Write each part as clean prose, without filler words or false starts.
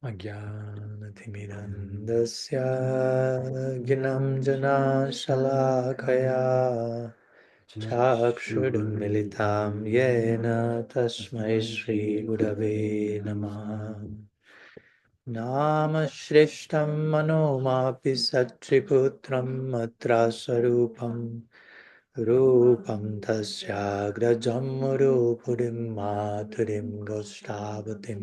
Ajnanatimidandasya ginam jana shalakaya chakshurunmilitam yena tasmai shri gurave namaha. Nama shrishtam manomapi satriputram matra sarupam rupam tasya grajam rupurim maturim gostavatim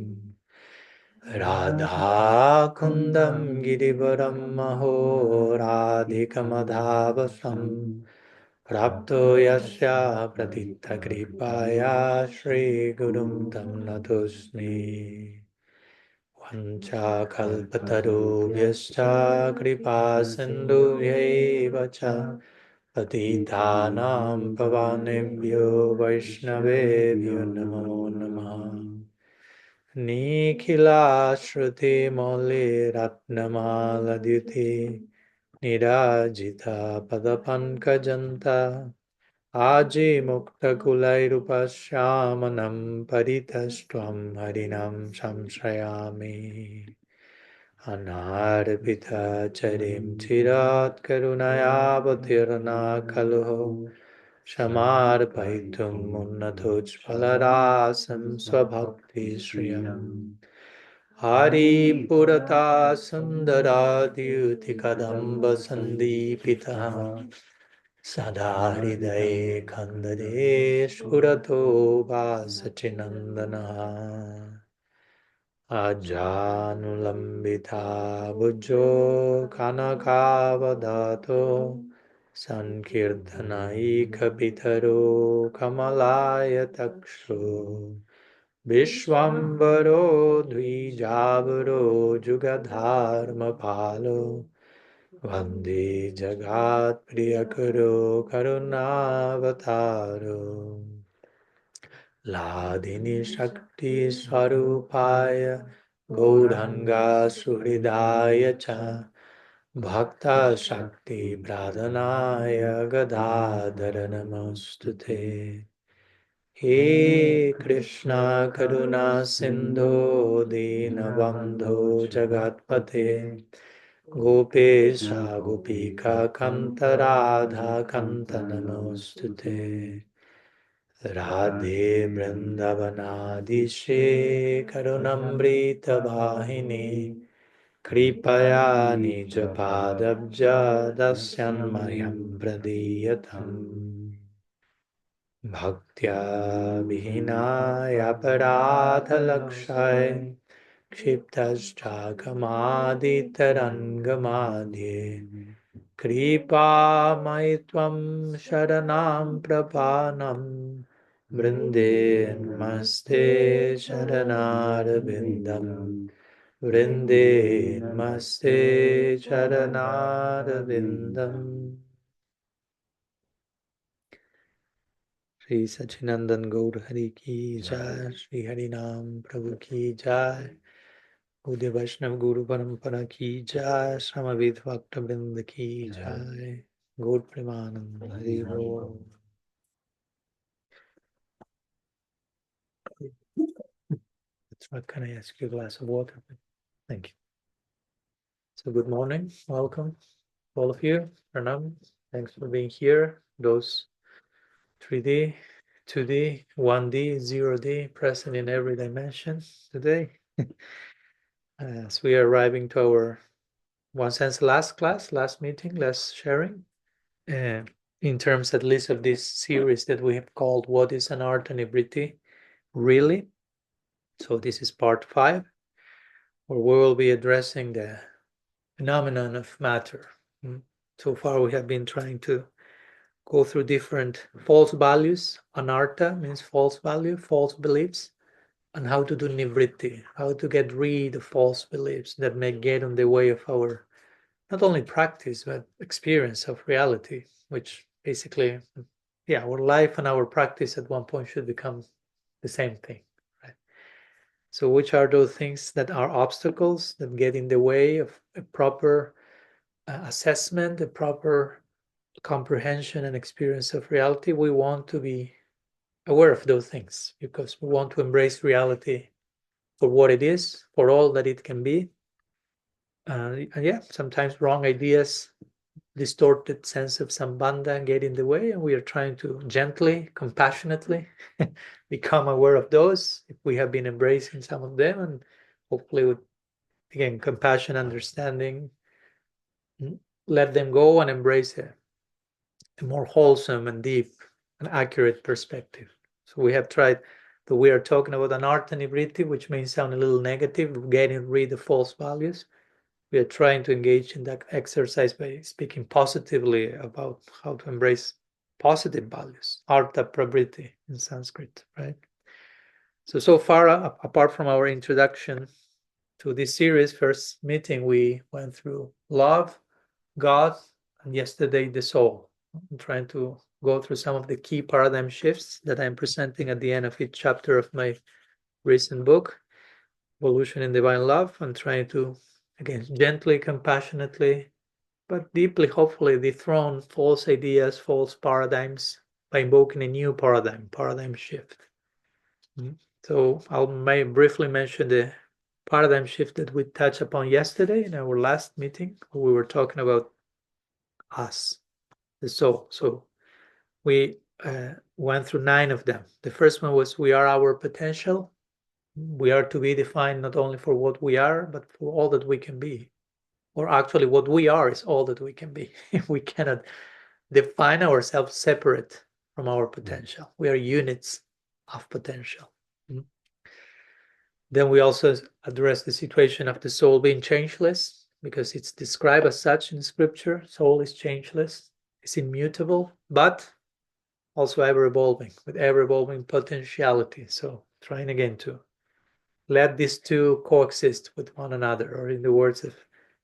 Radha kundam girivaram maho radhikamadhavasam prapto yasya pratitha kripaya shri gurum tam natusmi vancha kalpatarubhyascha kripa sindhubhyaiva cha patitanam pavanebhyo vaishnavebhyo namo namaha Nikhila Shruti Moli Ratnamala Diti Nirajita Padapankajanta Aji Mukta Kulairupasyamanam Paritastvam Harinam Samshrayami Anarpita Charim Chirat Karunayavatirna Kaluho Shamarpaitum Unnatoj Phalarasam Swabhakti Shriyam Hari Purata Sundaradi Kadamba Sandipita Sada Hridaye Kandade Spurato Vasachinandana Ajanulambita Bujjo Kanakavadato Sankirtanai Kapitaro Kamalaya Takshu Vishwambaro Dvijavaro Jugadharma Palo Vande Jagat Priyakaro Karunavataro Ladini Shakti Swarupaya Gauranga Suhridaya Cha Bhakta Shakti Pradhanaya Gadadhara Namostute He Krishna Karuna Sindhu Dinabandho Jagatpate Gopesha Gopika Kanta Radha Kanta Namostute Radhe Vrindavanadishe Karunamrita Vahini Kripaya Nijapadabja Dasyanmayam Pradiyatam Bhaktya Vihinaya Paratha Lakshaya Kshiptascha Kamaditarangamadhye Kripa Maitvam Sharanam Prapanam Vrinde Namaste Sharanarvindam Vrinde Namaste Sharanarvindam Shri Sachinandan Gaur Hari Ki Jai Shri Harinam Prabhu Ki Jai Gaudiya Vaishnava Guru Parampara Ki Jai Samavit Bhakta Vrinda Ki Jai Gaur Premanand Hari Bol. What can I ask you? A glass of water? Thank you. So good morning. Welcome, all of you. Pranam. Thanks for being here. Those 3D, 2D, 1D, 0D present in every dimension today. As we are arriving to our, one sense, last class, last meeting, last sharing, in terms at least of this series that we have called What is Anartha Nivritti Really? So this is part 5, where we will be addressing the phenomenon of matter. So far we have been trying to go through different false values. Anartha means false value, false beliefs, and how to do nivritti, how to get rid of false beliefs that may get in the way of our not only practice but experience of reality, which basically, our life and our practice at one point should become the same thing, right? So which are those things that are obstacles that get in the way of a proper assessment, a proper comprehension and experience of reality? We want to be aware of those things because we want to embrace reality for what it is, for all that it can be. And yeah, sometimes wrong ideas, distorted sense of sambandha get in the way, and we are trying to gently, compassionately become aware of those if we have been embracing some of them, and hopefully with, again, compassion, understanding, let them go and embrace a more wholesome and deep and accurate perspective. So we have tried that we are talking about Anartha Nivritti, which may sound a little negative, getting rid of false values. We are trying to engage in that exercise by speaking positively about how to embrace positive values, artha pravriti in Sanskrit, right? So far, apart from our introduction to this series, first meeting, we went through love, God, and yesterday the soul. I'm trying to go through some of the key paradigm shifts that I'm presenting at the end of each chapter of my recent book, Evolution in Divine Love. I'm trying to, again, gently, compassionately, but deeply, hopefully, dethrone false ideas, false paradigms by invoking a new paradigm shift. So I'll may briefly mention the paradigm shift that we touched upon yesterday in our last meeting. We were talking about us, the soul. So we went through 9 of them. The first one was we are our potential. We are to be defined not only for what we are, but for all that we can be. Or actually, what we are is all that we can be. We cannot define ourselves separate from our potential. We are units of potential. Then we also address the situation of the soul being changeless, because it's described as such in scripture. Soul is changeless, it's immutable, but also ever evolving, with ever evolving potentiality. So trying again to let these two coexist with one another, or in the words of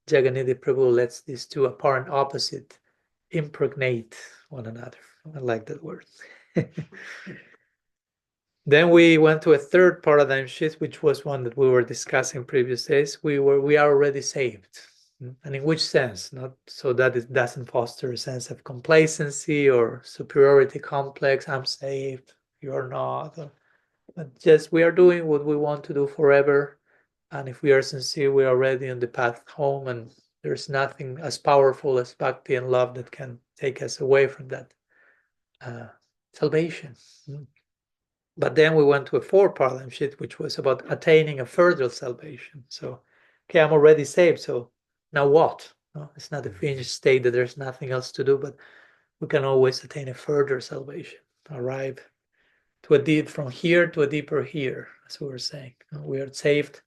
Jagannath Prabhu, let these two apparent opposite impregnate one another. I like that word. Then we went to a third paradigm shift, which was one that we were discussing previous days. We are already saved. And in which sense? Not so that it doesn't foster a sense of complacency or superiority complex. I'm saved, you're not. But just we are doing what we want to do forever. And if we are sincere, we are already on the path home. And there's nothing as powerful as bhakti and love that can take us away from that salvation. But then we went to a fourth paradigm shift, which was about attaining a further salvation. So, okay, I'm already saved. So now what? No, it's not a finished state that there's nothing else to do, but we can always attain a further salvation, arrive to a deep from here to a deeper here, as we were saying. We are saved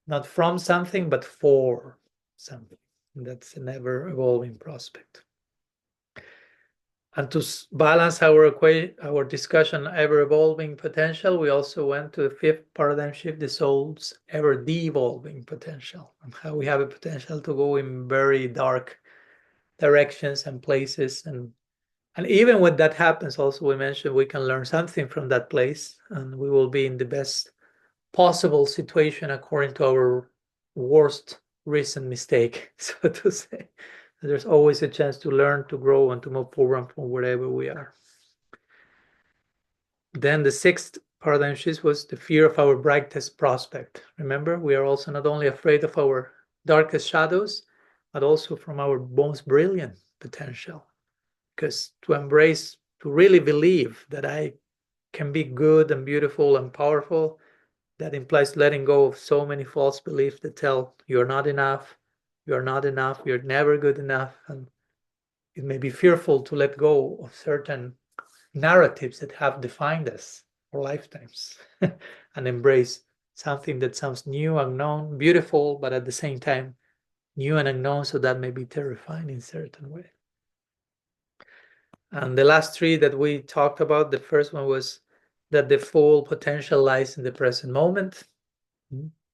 not from something, but for something. And that's an ever evolving prospect. And to balance our discussion ever-evolving potential, we also went to the fifth paradigm shift, the soul's ever-devolving potential, and how we have a potential to go in very dark directions and places. And even when that happens, also we mentioned we can learn something from that place, and we will be in the best possible situation according to our worst recent mistake, so to say. There's always a chance to learn, to grow, and to move forward from wherever we are. Then the sixth paradigm shift was the fear of our brightest prospect. Remember, we are also not only afraid of our darkest shadows, but also from our most brilliant potential. Because to embrace, to really believe that I can be good and beautiful and powerful, that implies letting go of so many false beliefs that tell you're not enough, you're not enough, you're never good enough. And it may be fearful to let go of certain narratives that have defined us for lifetimes and embrace something that sounds new, unknown, beautiful, but at the same time new and unknown, so that may be terrifying in a certain way. And the last 3 that we talked about, the first one was that the full potential lies in the present moment.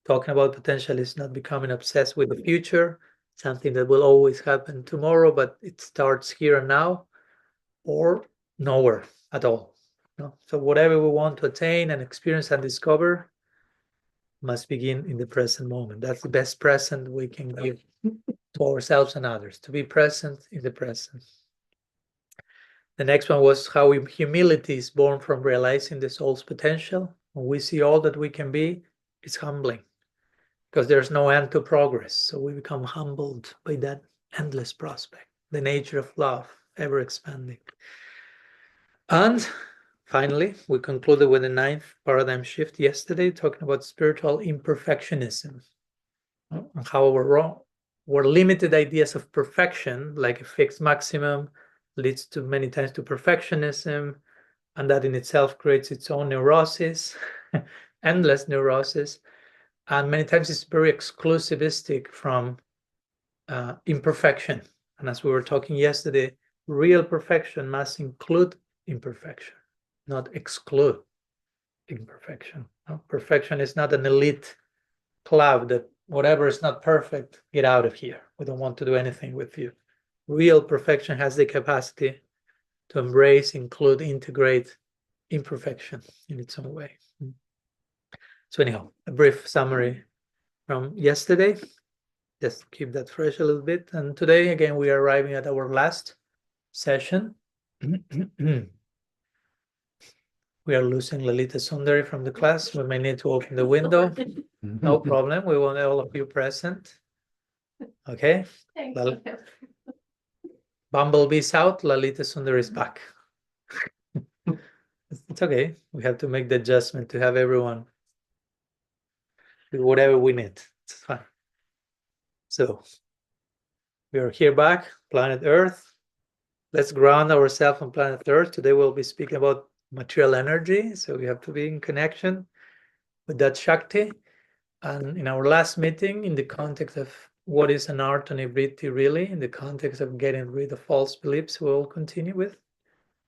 Talking about potential is not becoming obsessed with the future, something that will always happen tomorrow, but it starts here and now, or nowhere at all. So whatever we want to attain and experience and discover must begin in the present moment. That's the best present we can give to ourselves and others, to be present in the present. The next one was how humility is born from realizing the soul's potential. When we see all that we can be, It's humbling because there's no end to progress. So we become humbled by that endless prospect, the nature of love, ever expanding. And finally, we concluded with the 9th paradigm shift yesterday, talking about spiritual imperfectionism, and how we're limited ideas of perfection, like a fixed maximum, leads to many times to perfectionism, and that in itself creates its own neurosis, endless neurosis, and many times it's very exclusivistic from imperfection. And as we were talking yesterday, real perfection must include imperfection, not exclude imperfection. No? Perfection is not an elite club that whatever is not perfect, get out of here. We don't want to do anything with you. Real perfection has the capacity to embrace, include, integrate imperfection in its own way. So anyhow, a brief summary from yesterday. Just keep that fresh a little bit. And today, again, we are arriving at our last session. We are losing Lalita Sundari from the class. We may need to open the window. No problem. We want all of you present. Okay. Thank you. Bumblebee's out. Lalita Sundari is back. It's okay. We have to make the adjustment to have everyone do whatever we need. It's fine. So we are here back, planet Earth. Let's ground ourselves on planet Earth. Today we'll be speaking about material energy. So we have to be in connection with that shakti. And in our last meeting, in the context of what is Anartha Nivritti really, in the context of getting rid of false beliefs, we'll continue with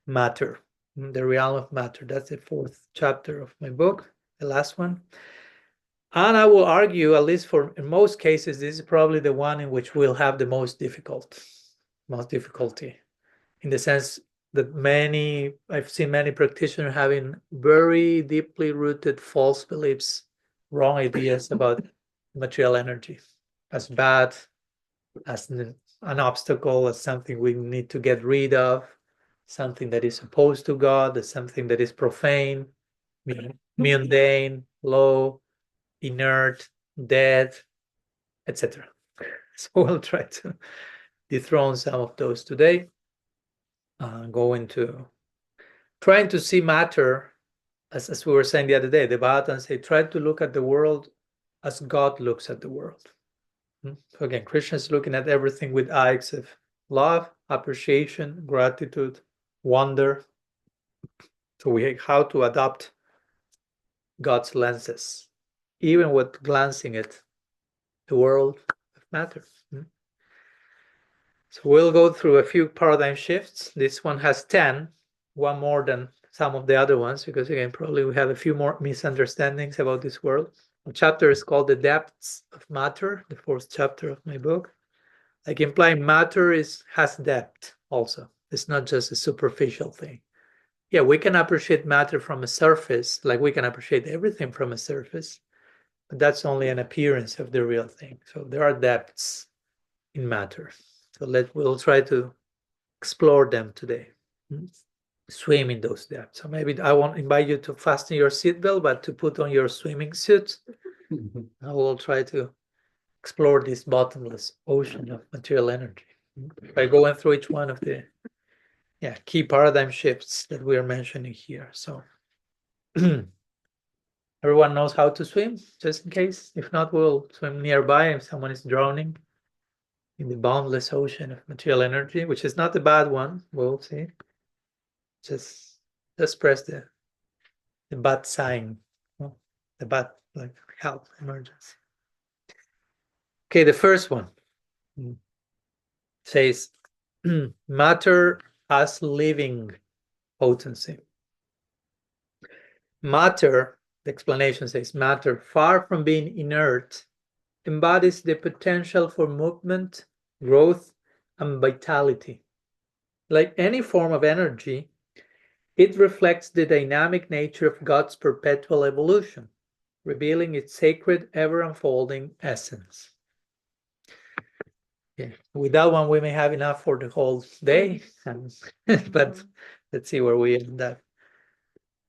matter, the realm of matter. That's the 4th chapter of my book, the last one. And I will argue, at least in most cases, this is probably the one in which we'll have the most difficulty, in the sense that I've seen many practitioners having very deeply rooted false beliefs, wrong ideas about material energy as bad, as an obstacle, as something we need to get rid of, something that is opposed to God, as something that is profane, mundane, low, inert, dead, etc. So we'll try to dethrone some of those today. Go into trying to see matter, as we were saying the other day, the Bhattan say, try to look at the world as God looks at the world. So again, Krishna is looking at everything with eyes of love, appreciation, gratitude, wonder. So we have how to adopt God's lenses, even with glancing at the world of matter. So we'll go through a few paradigm shifts. This one has 10, one more than some of the other ones, because again, probably we have a few more misunderstandings about this world. The chapter is called The Depths of Matter, the 4th chapter of my book. Like implying matter has depth also. It's not just a superficial thing. Yeah, we can appreciate matter from a surface, like we can appreciate everything from a surface, but that's only an appearance of the real thing. So there are depths in matter. So we'll try to explore them today. Swim in those depths. So maybe I won't invite you to fasten your seatbelt, but to put on your swimming suit. I will try to explore this bottomless ocean of material energy by going through each one of the key paradigm shifts that we are mentioning here. So everyone knows how to swim, just in case. If not, we'll swim nearby if someone is drowning in the boundless ocean of material energy, which is not a bad one. We'll see. Just press the bat sign, the bat, like help, emergency. Okay, the first one says matter as living potency. Matter, the explanation says, matter, far from being inert, embodies the potential for movement, growth, and vitality. Like any form of energy, it reflects the dynamic nature of God's perpetual evolution, revealing its sacred, ever-unfolding essence. Yeah. With that one, we may have enough for the whole day, but let's see where we end up.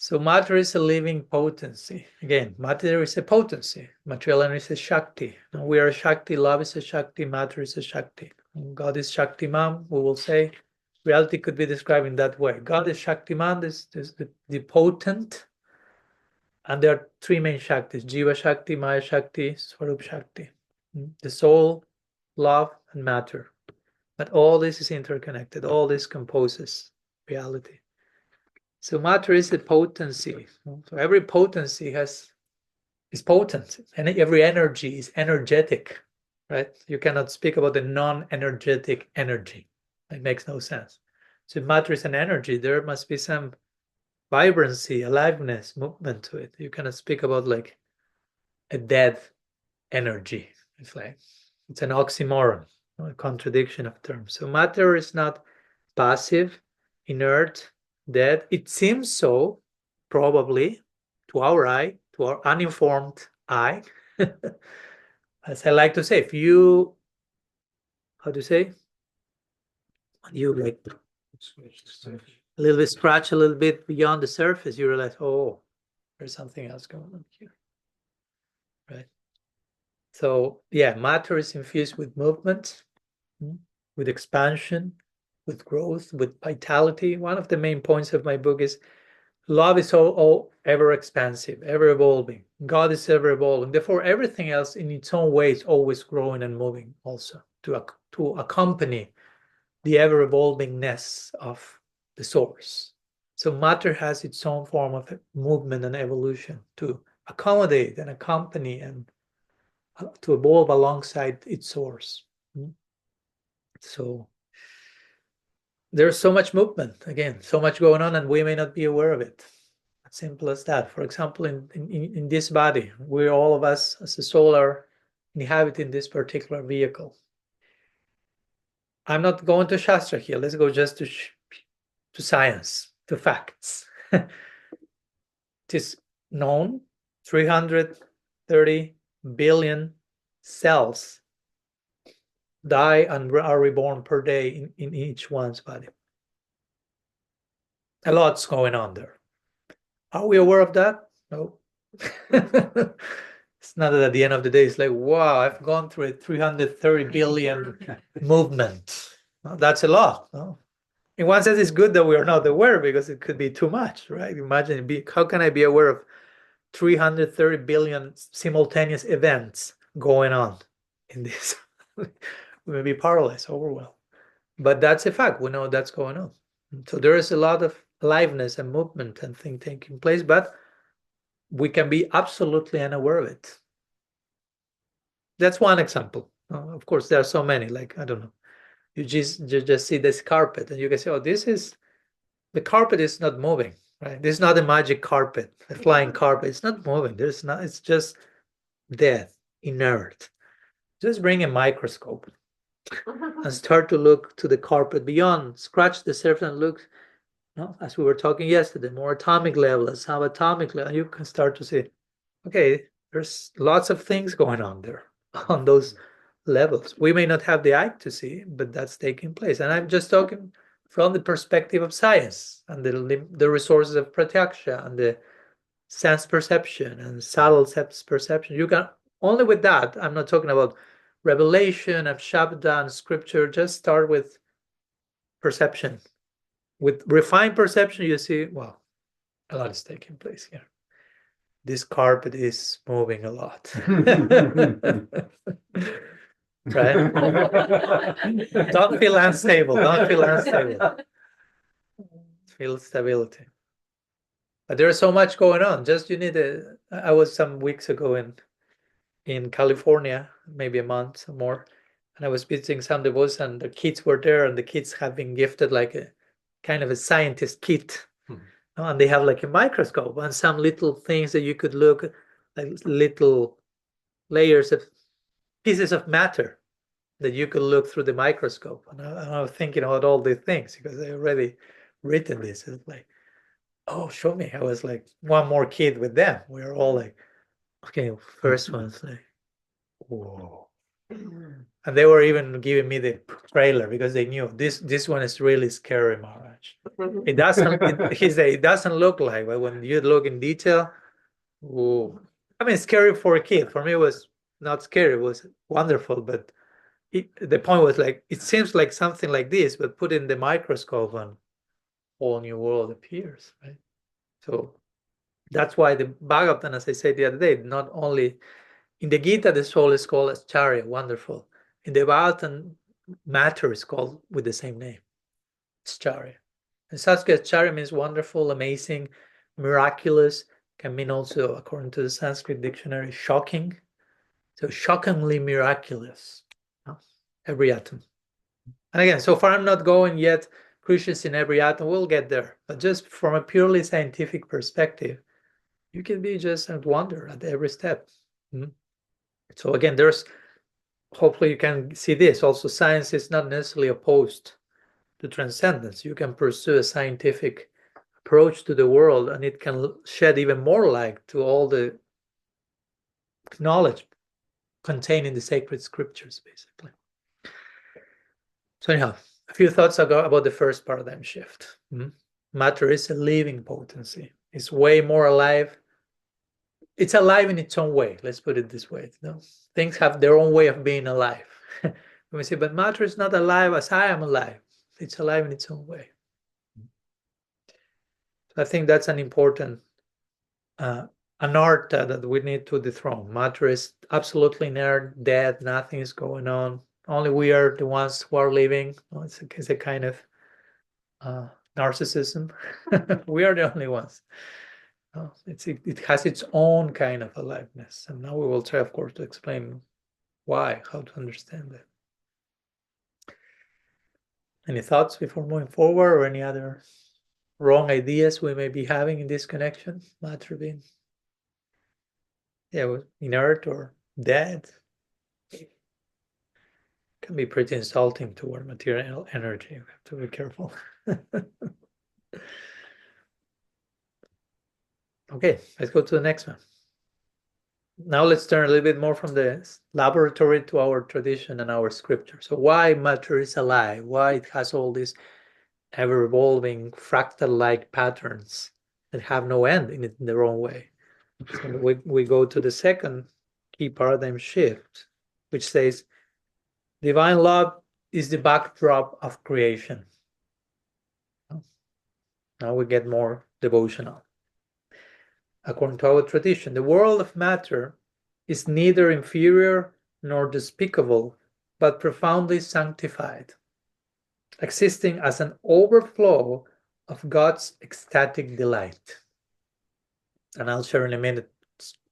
So matter is a living potency. Again, matter is a potency. Material energy is a shakti. And we are a shakti, love is a shakti, matter is a shakti. And God is Shaktiman, we will say. Reality could be described in that way. God is Shaktiman, this the potent. And there are three main shaktis, Jiva Shakti, Maya Shakti, Swarup Shakti. The soul, love, and matter. But all this is interconnected. All this composes reality. So matter is the potency. So every potency is potent, and every energy is energetic, right? You cannot speak about the non-energetic energy. It makes no sense. So if matter is an energy, there must be some vibrancy, aliveness, movement to it. You cannot speak about like a dead energy. It's like it's an oxymoron, a contradiction of terms. So matter is not passive, inert, dead. It seems so, probably, to our eye, to our uninformed eye. As I like to say, if you, how to say, you like a little bit scratch a little bit beyond the surface, you realize, oh, there's something else going on here, right? So yeah, matter is infused with movement, with expansion, with growth, with vitality. One of the main points of my book is love is all ever expansive, ever evolving. God is ever evolving. Therefore, everything else in its own way is always growing and moving also to accompany the ever evolvingness of the source. So matter has its own form of movement and evolution to accommodate and accompany and to evolve alongside its source. So there's so much movement, again, so much going on, and we may not be aware of it. As simple as that. For example, in this body, we all of us as a soul are inhabiting this particular vehicle. I'm not going to Shastra here. Let's go just to science, to facts. It is known 330 billion cells die and are reborn per day in each one's body. A lot's going on there. Are we aware of that? No. It's not that at the end of the day, it's like, wow, I've gone through a 330 billion movement. No, that's a lot. No? In one sense, it's good that we are not aware because it could be too much, right? Imagine, how can I be aware of 330 billion simultaneous events going on in this? We may be paralyzed, overwhelmed. But that's a fact. We know that's going on. So there is a lot of aliveness and movement and thing taking place, but we can be absolutely unaware of it. That's one example. Of course, there are so many. Like, I don't know. You just see this carpet, and you can say, "Oh, the carpet is not moving, right? This is not a magic carpet, a flying carpet. It's not moving. There's not. It's just dead, inert." Just bring a microscope and start to look to the carpet beyond. Scratch the surface and look. No, as we were talking yesterday, more atomic level, subatomic level, you can start to see, okay, there's lots of things going on there on those levels. We may not have the eye to see, but that's taking place. And I'm just talking from the perspective of science and the resources of pratyaksha and the sense perception and subtle sense perception. You can only with that. I'm not talking about revelation of shabda and scripture. Just start with perception. With refined perception, you see, well, a lot is taking place here. This carpet is moving a lot. Right? Don't feel unstable. Don't feel unstable. Feel stability. But there's so much going on. Just you need I was some weeks ago in California, maybe a month or more, and I was visiting some devotees, and the kids were there, and the kids have been gifted like a kind of a scientist kit. And they have like a microscope and some little things that you could look, like little layers of pieces of matter that you could look through the microscope. And I was thinking about all these things because I already written this. It's like, oh, show me. I was like one more kid with them. We were all like, okay, first one's like, whoa. And they were even giving me the trailer because they knew this one is really scary, Maharaj. It doesn't. He said it doesn't look like, but when you look in detail, ooh. I mean, it's scary for a kid. For me, it was not scary. It was wonderful, but the point was like it seems like something like this, but put in the microscope and a whole new world appears, right? So that's why the Bhagavatam, as I said the other day, not only in the Gita, the soul is called as Charya, wonderful. In the Bhagavatam, matter is called with the same name. It's Charya. And Sanskrit, Charya means wonderful, amazing, miraculous, can mean also, according to the Sanskrit dictionary, shocking. So shockingly miraculous, every atom. And again, so far I'm not going yet, Krishna is in every atom, we'll get there. But just from a purely scientific perspective, you can be just at wonder at every step. So again, hopefully you can see this. Also, science is not necessarily opposed to transcendence. You can pursue a scientific approach to the world, and it can shed even more light to all the knowledge contained in the sacred scriptures, basically. So anyhow, a few thoughts about the first paradigm shift. Matter is a living potency. It's way more alive. It's alive in its own way. Let's put it this way. Things have their own way of being alive. We say, but matter is not alive as I am alive. It's alive in its own way. So I think that's an important anartha that we need to dethrone. Matter is absolutely inert, dead, nothing is going on. Only we are the ones who are living. It's a kind of narcissism. We are the only ones. It has its own kind of aliveness. And now we will try, of course, to explain why, how to understand it. Any thoughts before moving forward, or any other wrong ideas we may be having in this connection? Matter being inert or dead can be pretty insulting toward material energy. We have to be careful. Okay, let's go to the next one. Now let's turn a little bit more from the laboratory to our tradition and our scripture. So why matter is alive? Why it has all these ever-evolving fractal-like patterns that have no end in their own way? So we go to the second key paradigm shift, which says divine love is the backdrop of creation. Now we get more devotional. According to our tradition, the world of matter is neither inferior nor despicable, but profoundly sanctified, existing as an overflow of God's ecstatic delight. And I'll share in a minute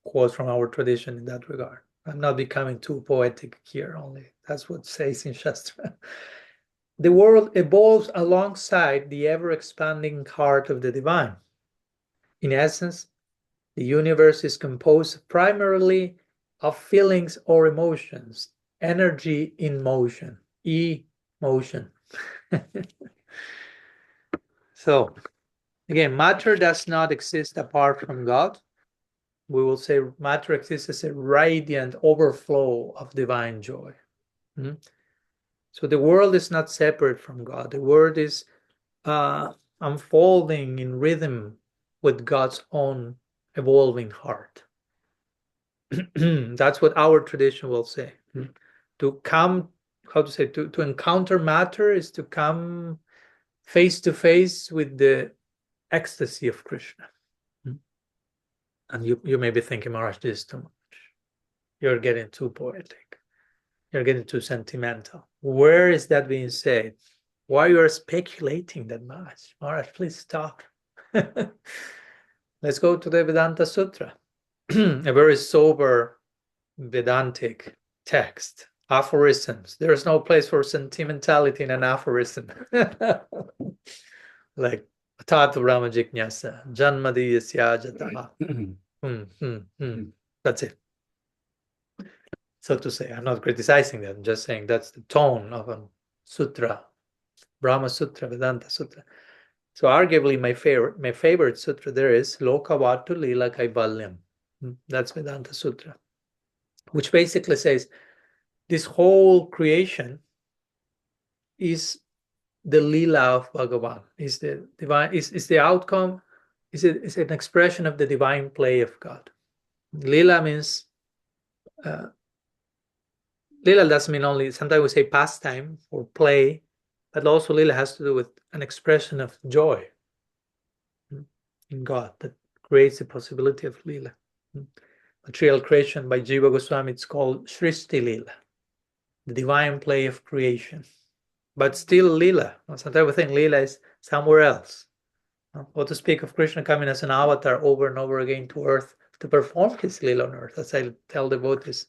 quotes from our tradition in that regard. I'm not becoming too poetic here, only that's what it says in Shastra. The world evolves alongside the ever-expanding heart of the divine. In essence, the universe is composed primarily of feelings or emotions, energy in motion, emotion. So, again, matter does not exist apart from God. We will say matter exists as a radiant overflow of divine joy. So the world is not separate from God. The world is unfolding in rhythm with God's own evolving heart. That's what our tradition will say. To come, to encounter matter is to come face to face with the ecstasy of Krishna. And you may be thinking, Maharaj, this is too much. You're getting too poetic. You're getting too sentimental. Where is that being said? Why you are speculating that much? Maharaj, please stop. Let's go to the Vedanta Sutra. A very sober Vedantic text. Aphorisms. There's no place for sentimentality in an aphorism. Like Tata Brahma Jignasa, Janmadiyasya Jataha. That's it. So to say, I'm not criticizing that. I'm just saying that's the tone of a sutra, Brahma Sutra, Vedanta Sutra. So arguably my favorite sutra there is Lokavatu Lila Kaivalyam. That's Vedanta Sutra, which basically says this whole creation is the lila of Bhagavan, is the divine, is the outcome, is an expression of the divine play of God. Lila means, lila doesn't mean only, sometimes we say pastime or play, but also lila has to do with an expression of joy in God that creates the possibility of lila. Material creation by Jiva Goswami, it's called Srishti Lila, the divine play of creation. But still lila. Sometimes we think lila is somewhere else. Or to speak of Krishna coming as an avatar over and over again to earth to perform his lila on earth. As I tell devotees,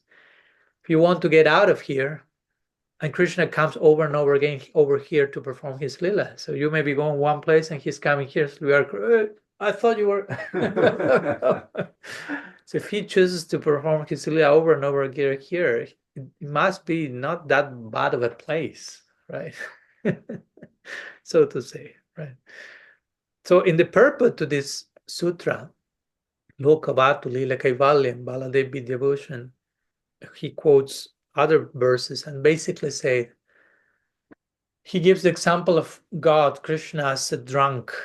if you want to get out of here, and Krishna comes over and over again over here to perform his lila. So you may be going one place and he's coming here. So we are, I thought you were. So if he chooses to perform his lila over and over again here, it must be not that bad of a place, right? So to say, right? So in the purport to this sutra, Lokavatu Lila Kaivalyam Baladev Vidyabhushan, he quotes other verses and basically say, he gives the example of God, Krishna, as a drunkard,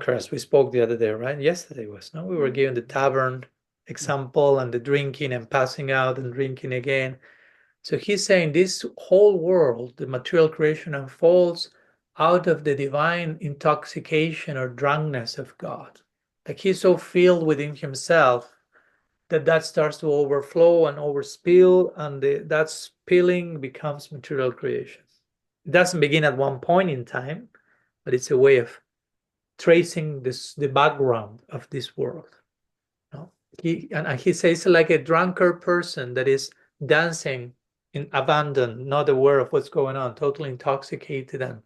as we spoke the other day, right? Yesterday was, no? We were given the tavern example and the drinking and passing out and drinking again. So he's saying this whole world, the material creation, unfolds out of the divine intoxication or drunkenness of God. Like he's so filled within himself that starts to overflow and overspill, and that spilling becomes material creation. It doesn't begin at one point in time, but it's a way of tracing the background of this world. No? He says like a drunkard person that is dancing in abandon, not aware of what's going on, totally intoxicated and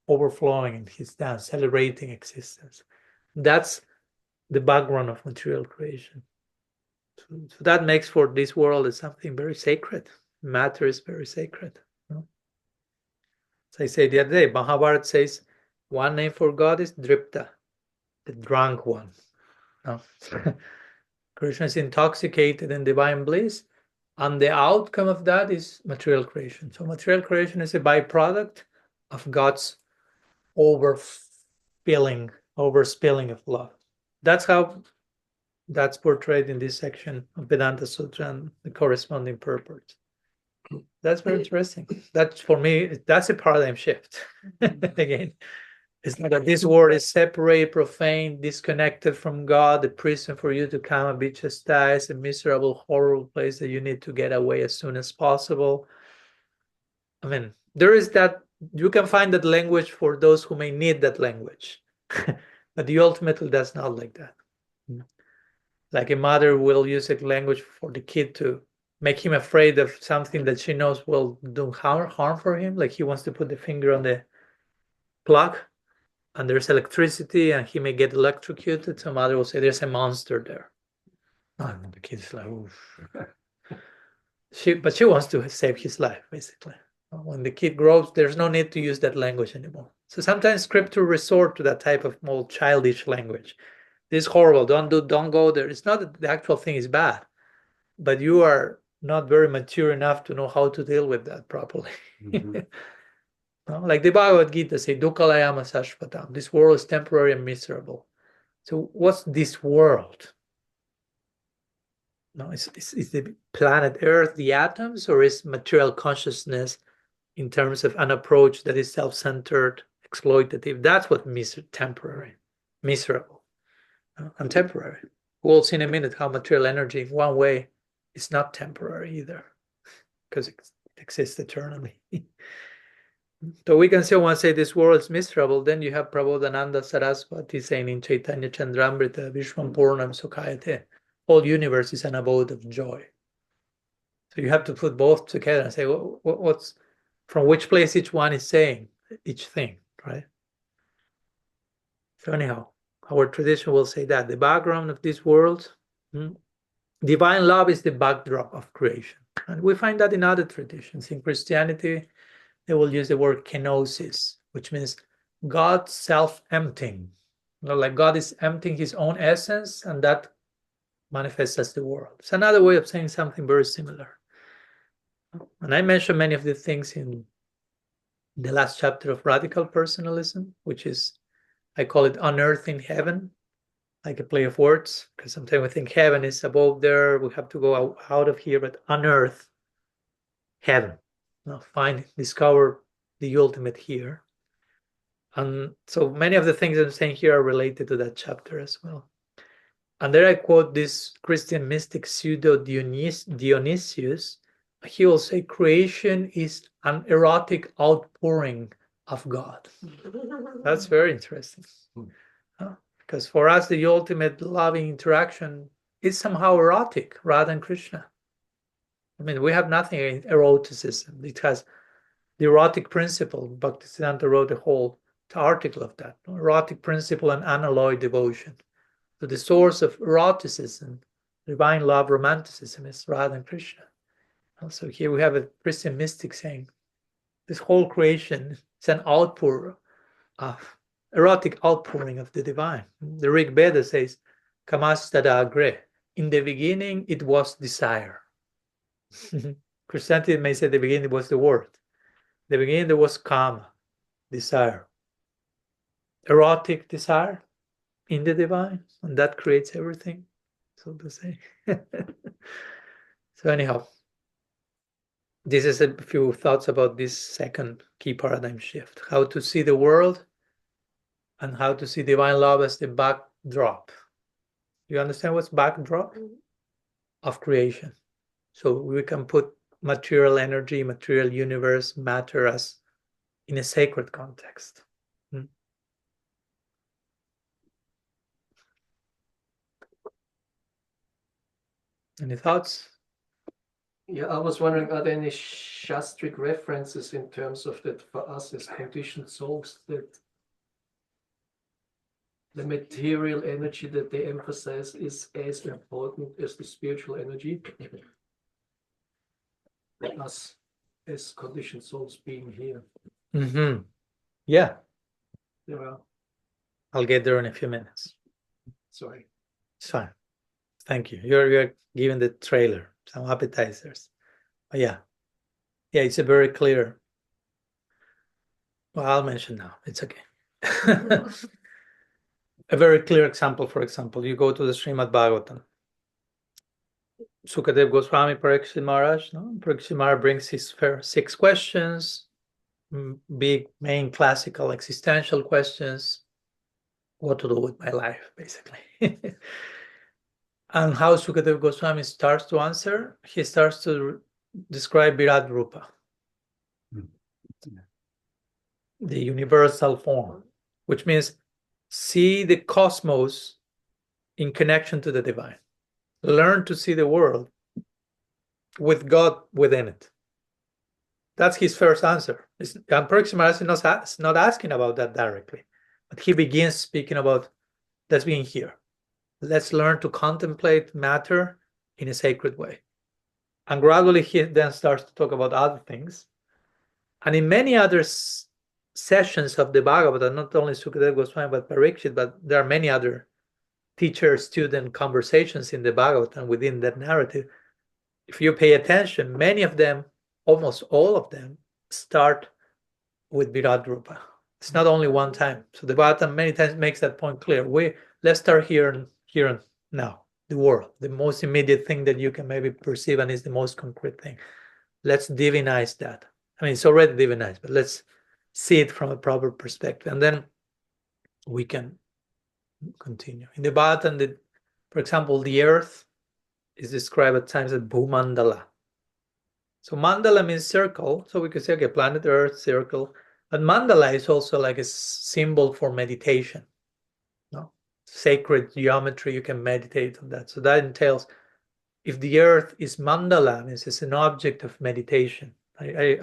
overflowing in his dance, celebrating existence. That's the background of material creation. So that makes for this world is something very sacred. Matter is very sacred. No? As I said the other day, Mahabharata says one name for God is Dripta, the drunk one. No? Krishna is intoxicated in divine bliss, and the outcome of that is material creation. So material creation is a byproduct of God's overspilling of love. That's how that's portrayed in this section of Vedanta Sutra and the corresponding purport. That's very interesting. That's, for me, that's a paradigm shift. Again, it's not that this world is separate, profane, disconnected from God, the prison for you to come and be chastised, a miserable, horrible place that you need to get away as soon as possible. I mean, there is that, you can find that language for those who may need that language. But the ultimately that's not like that. Like a mother will use a language for the kid to make him afraid of something that she knows will do harm for him. Like he wants to put the finger on the plug and there's electricity and he may get electrocuted. So mother will say, there's a monster there. And the kid's like, oof. But she wants to save his life, basically. When the kid grows, there's no need to use that language anymore. So sometimes scripture resort to that type of more childish language. This is horrible. Don't go there. It's not that the actual thing is bad, but you are not very mature enough to know how to deal with that properly. Mm-hmm. No? Like the Bhagavad Gita says, Dukkalayama Sashvatam. This world is temporary and miserable. So what's this world? No, is the planet Earth the atoms, or is material consciousness in terms of an approach that is self-centered, exploitative? That's what temporary, miserable, and temporary. We'll see in a minute how material energy, in one way, is not temporary either, because it exists eternally. So we can say this world is miserable, then you have Prabodhananda Saraswati saying in Chaitanya Chandramrita, Vishwam Purnam Sukhayate, whole universe is an abode of joy. So you have to put both together and say, what's from which place each one is saying each thing, right? So anyhow, our tradition will say that the background of this world, divine love is the backdrop of creation. And we find that in other traditions. In Christianity, they will use the word kenosis, which means God self-emptying. Like God is emptying his own essence, and that manifests as the world. It's another way of saying something very similar. And I mentioned many of the things in the last chapter of Radical Personalism, which is, I call it unearthing heaven, like a play of words, because sometimes we think heaven is above there, we have to go out of here, but unearth heaven, find, discover the ultimate here. And so many of the things I'm saying here are related to that chapter as well. And there I quote this Christian mystic Pseudo Dionysius. He will say creation is an erotic outpouring of God. That's very interesting. Because for us, the ultimate loving interaction is somehow erotic rather than Krishna. I mean, we have nothing in eroticism. It has the erotic principle. Bhaktisiddhanta wrote a whole article of that. Erotic principle and unalloyed devotion. So the source of eroticism, divine love, romanticism is Radha and Krishna. So here we have a Christian mystic saying, this whole creation is an outpour of erotic outpouring of the divine. The Rig Veda says, Kamastada agre. In the beginning, it was desire. Christianity may say the beginning was the word. The beginning there was kama, desire. Erotic desire in the divine, and that creates everything, so to say. So anyhow, this is a few thoughts about this second key paradigm shift, how to see the world and how to see divine love as the backdrop. You understand what's backdrop? Of creation. So we can put material energy, material universe, matter as in a sacred context. Any thoughts? Yeah, I was wondering, are there any shastric references in terms of that for us as conditioned souls, that the material energy that they emphasize is as important as the spiritual energy? Us as conditioned souls being here. Yeah. Yeah. I'll get there in a few minutes. Sorry. It's fine. Thank you. You're giving the trailer some appetizers. But yeah, it's a very clear. Well, I'll mention now. It's okay. A very clear example, for example, you go to the Srimad Bhagavatam. Sukadev Goswami Parikshit Maharaj, Parikshit Maharaj brings his 6 questions, big, main classical existential questions. What to do with my life, basically. And how Sukadev Goswami starts to answer, he starts to describe Virat Rupa, the universal form, which means see the cosmos in connection to the divine. Learn to see the world with God within it. That's his first answer. And Parikshit Maharaj is not asking about that directly, but he begins speaking about, let's be in here. Let's learn to contemplate matter in a sacred way. And gradually he then starts to talk about other things. And in many other sessions of the Bhagavatam, not only Sukadeva Goswami, but Parikshit, but there are many other teacher-student conversations in the Bhagavatam within that narrative. If you pay attention, many of them, almost all of them, start with Virat Rupa. It's not only one time. So the Bhagavatam many times makes that point clear. Let's start here and now, the world, the most immediate thing that you can maybe perceive and is the most concrete thing. Let's divinize that. I mean, it's already divinized, but let's see it from a proper perspective. And then we can continue. In the Bhagavatam, for example, the earth is described at times as Bhumandala. So mandala means circle. So we could say, okay, planet Earth, circle. But mandala is also like a symbol for meditation. Sacred geometry, you can meditate on that. So that entails, if the earth is mandala, means it's an object of meditation. I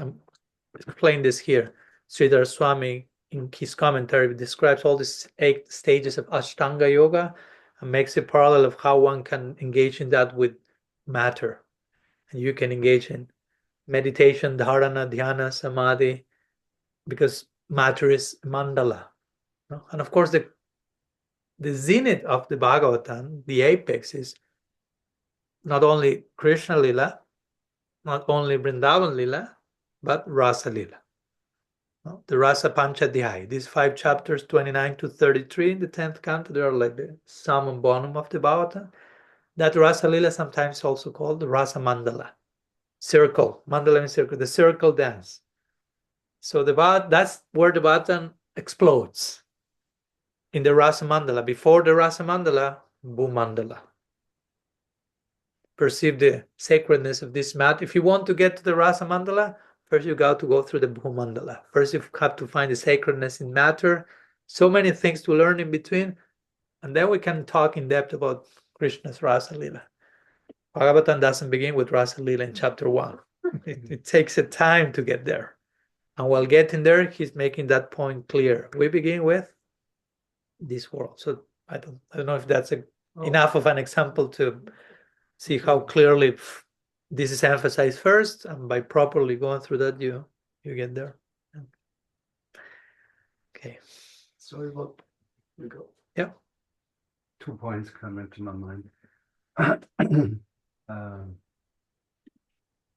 explain this here. Sridhar Swami, in his commentary, describes all these 8 stages of Ashtanga Yoga and makes a parallel of how one can engage in that with matter. And you can engage in meditation, dharana, dhyana, samadhi, because matter is mandala. And of course, the zenith of the Bhagavatam, the apex, is not only Krishna Lila, not only Vrindavan Lila, but Rasa Lila. The Rasa Panchadhyaya, these 5 chapters, 29 to 33 in the 10th canto, they are like the sum and bonum of the Bhagavatam. That Rasa Lila sometimes also called the Rasa Mandala. Circle, Mandala means circle, the circle dance. So that's where the Bhagavatam explodes. In the Rasa Mandala. Before the Rasa Mandala, Bhumandala. Perceive the sacredness of this mat. If you want to get to the Rasa Mandala, first you got to go through the Bhumandala. First you have to find the sacredness in matter. So many things to learn in between. And then we can talk in depth about Krishna's Rasa Lila. Bhagavatam doesn't begin with Rasa Lila in chapter 1. It takes a time to get there. And while getting there, he's making that point clear. We begin with this world. So I don't know if that's enough of an example to see how clearly this is emphasized first, and by properly going through that, you get there. Okay. Sorry, what we go? Yeah. 2 points come into my mind.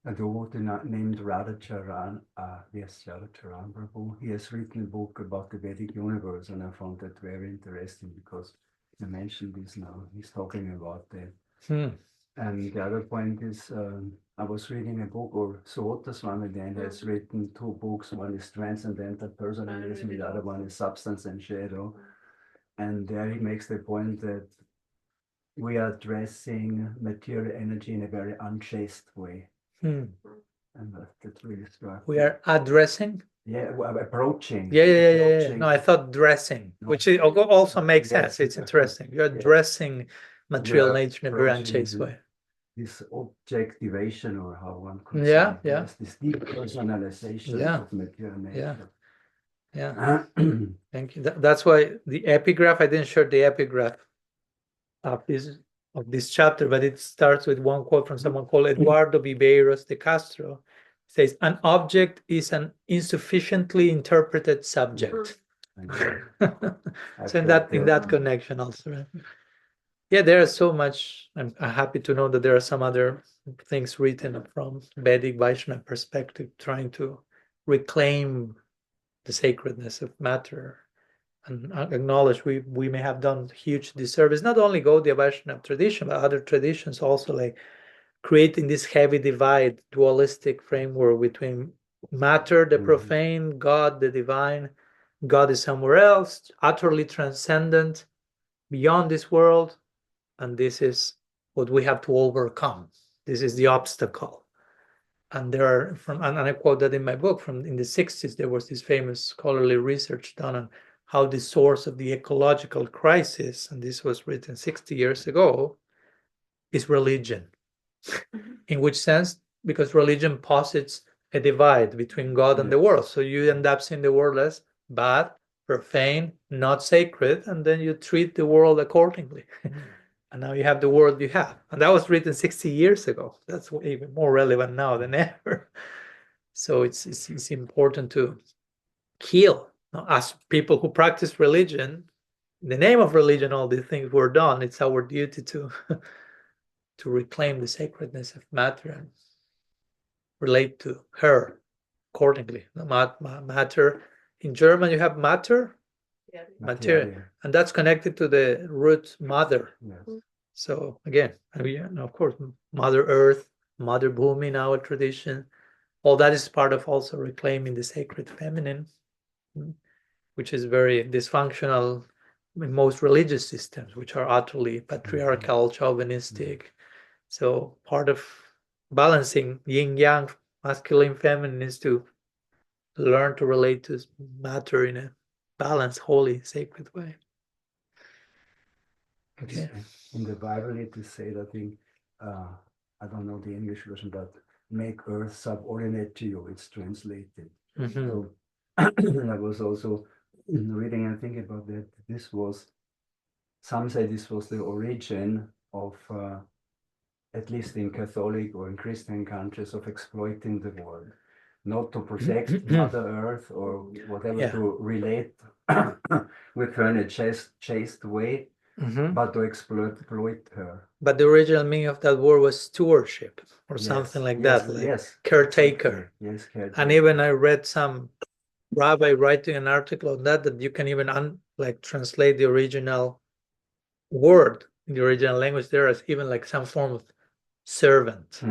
A devotee named Radhacharan, Radhacharan Prabhu, he has written a book about the Vedic universe, and I found that very interesting because I mentioned this now. He's talking about that. And the other point is, I was reading a book, or Sota Swami then has written 2 books. One is Transcendental Personalism, the other one is Substance and Shadow. And there he makes the point that we are addressing material energy in a very unchaste way. And that really struck We are addressing? Yeah, approaching. Yeah. No, I thought dressing, which also makes sense. It's interesting. You're addressing material nature in a very unchaste way. This objectivation, or how one could say, this depersonalization of material nature. Yeah. Thank you. That's why the epigraph, I didn't share the epigraph of this chapter, but it starts with one quote from someone called Eduardo Viveiros de Castro. It says, an object is an insufficiently interpreted subject. So in that connection also, right? Yeah, there is so much. I'm happy to know that there are some other things written from Vedic Vaishnava perspective, trying to reclaim the sacredness of matter and acknowledge we may have done huge disservice, not only Gaudiya Vaishnava tradition, but other traditions also, like creating this heavy divide, dualistic framework between matter, the profane, God, the divine. God is somewhere else, utterly transcendent, beyond this world, and this is what we have to overcome. This is the obstacle. And there are, and I quote that in my book, from in the 60s, there was this famous scholarly research done on how the source of the ecological crisis, and this was written 60 years ago, is religion. In which sense? Because religion posits a divide between God and the world. So you end up seeing the world as bad, profane, not sacred, and then you treat the world accordingly. And now you have the world you have. And that was written 60 years ago. That's even more relevant now than ever. So it's important to heal. As people who practice religion, in the name of religion, all these things were done. It's our duty to reclaim the sacredness of matter and relate to her accordingly. Matter. In German, you have matter, material, and that's connected to the root mother. Yes. So again, of course, Mother Earth, Mother Bhumi in our tradition, all that is part of also reclaiming the sacred feminine, which is very dysfunctional in most religious systems, which are utterly patriarchal, chauvinistic. So part of balancing yin-yang, masculine, feminine, is to learn to relate to matter in a balanced, holy, sacred way. Okay. In the Bible, it is said, I think, I don't know the English version, but make earth subordinate to you. It's translated. So I was also reading and thinking about that. This was, some say this was the origin of, at least in Catholic or in Christian countries, of exploiting the world. Not to protect Mother Earth or whatever, to relate with her in a chaste way, but to exploit her. But the original meaning of that word was stewardship or Yes, something like yes, that, like yes, caretaker. exactly. Yes, caretaker. And even I read some rabbi writing an article on that you can even translate the original word in the original language there as even like some form of servant.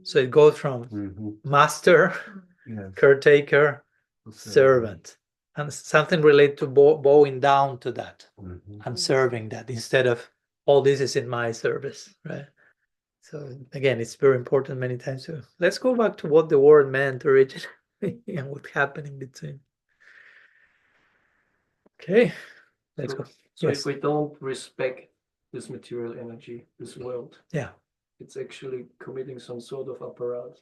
So it goes from master, Yes, caretaker, to servant, and something related to bowing down to that. I'm serving that instead of all this is in my service, right? So again, it's very important many times. So let's go back to what the word meant originally and what happened in between. Okay, let's go. So Yes. if we don't respect this material energy, this world, Yeah. it's actually committing some sort of apparatus.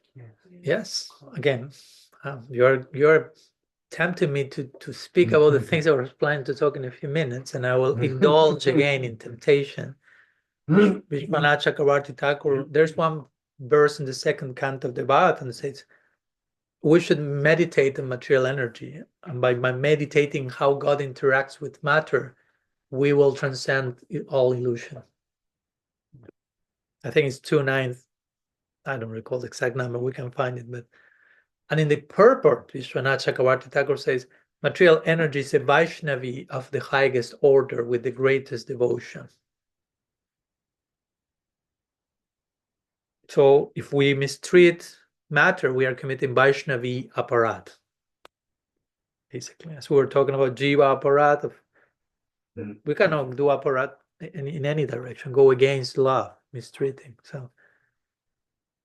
Yes. Again, you're tempting me to speak about the things I was planning to talk in a few minutes, and I will indulge again in temptation. Vishwanath Chakravarti Thakur, there's one verse in the second canto of the Bhagavatam that says we should meditate on material energy, and by meditating how God interacts with matter, we will transcend all illusion. I think it's 2:9. I don't recall the exact number. We can find it, but and in the purport, Vishwanath Chakravarti Thakur says, material energy is a Vaishnavi of the highest order with the greatest devotion. So if we mistreat matter, we are committing Vaishnavi aparat. Basically, as we were talking about Jiva aparat, we cannot do aparat in any direction, go against love, mistreating. So,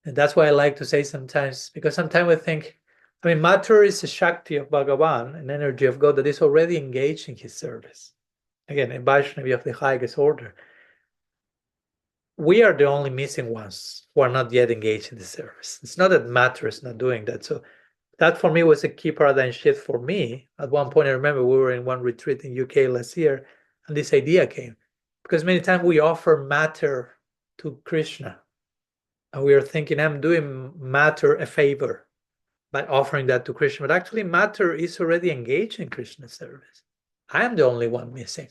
and that's why I like to say sometimes, because sometimes we think, matter is a shakti of Bhagavan, an energy of God that is already engaged in his service. Again, a Vaishnavi of the highest order. We are the only missing ones who are not yet engaged in the service. It's not that matter is not doing that. So that for me was a key paradigm shift for me. At one point, I remember we were in one retreat in UK last year, and this idea came. Because many times we offer matter to Krishna, and we are thinking, I'm doing matter a favor by offering that to Krishna. But actually, matter is already engaged in Krishna's service. I am the only one missing.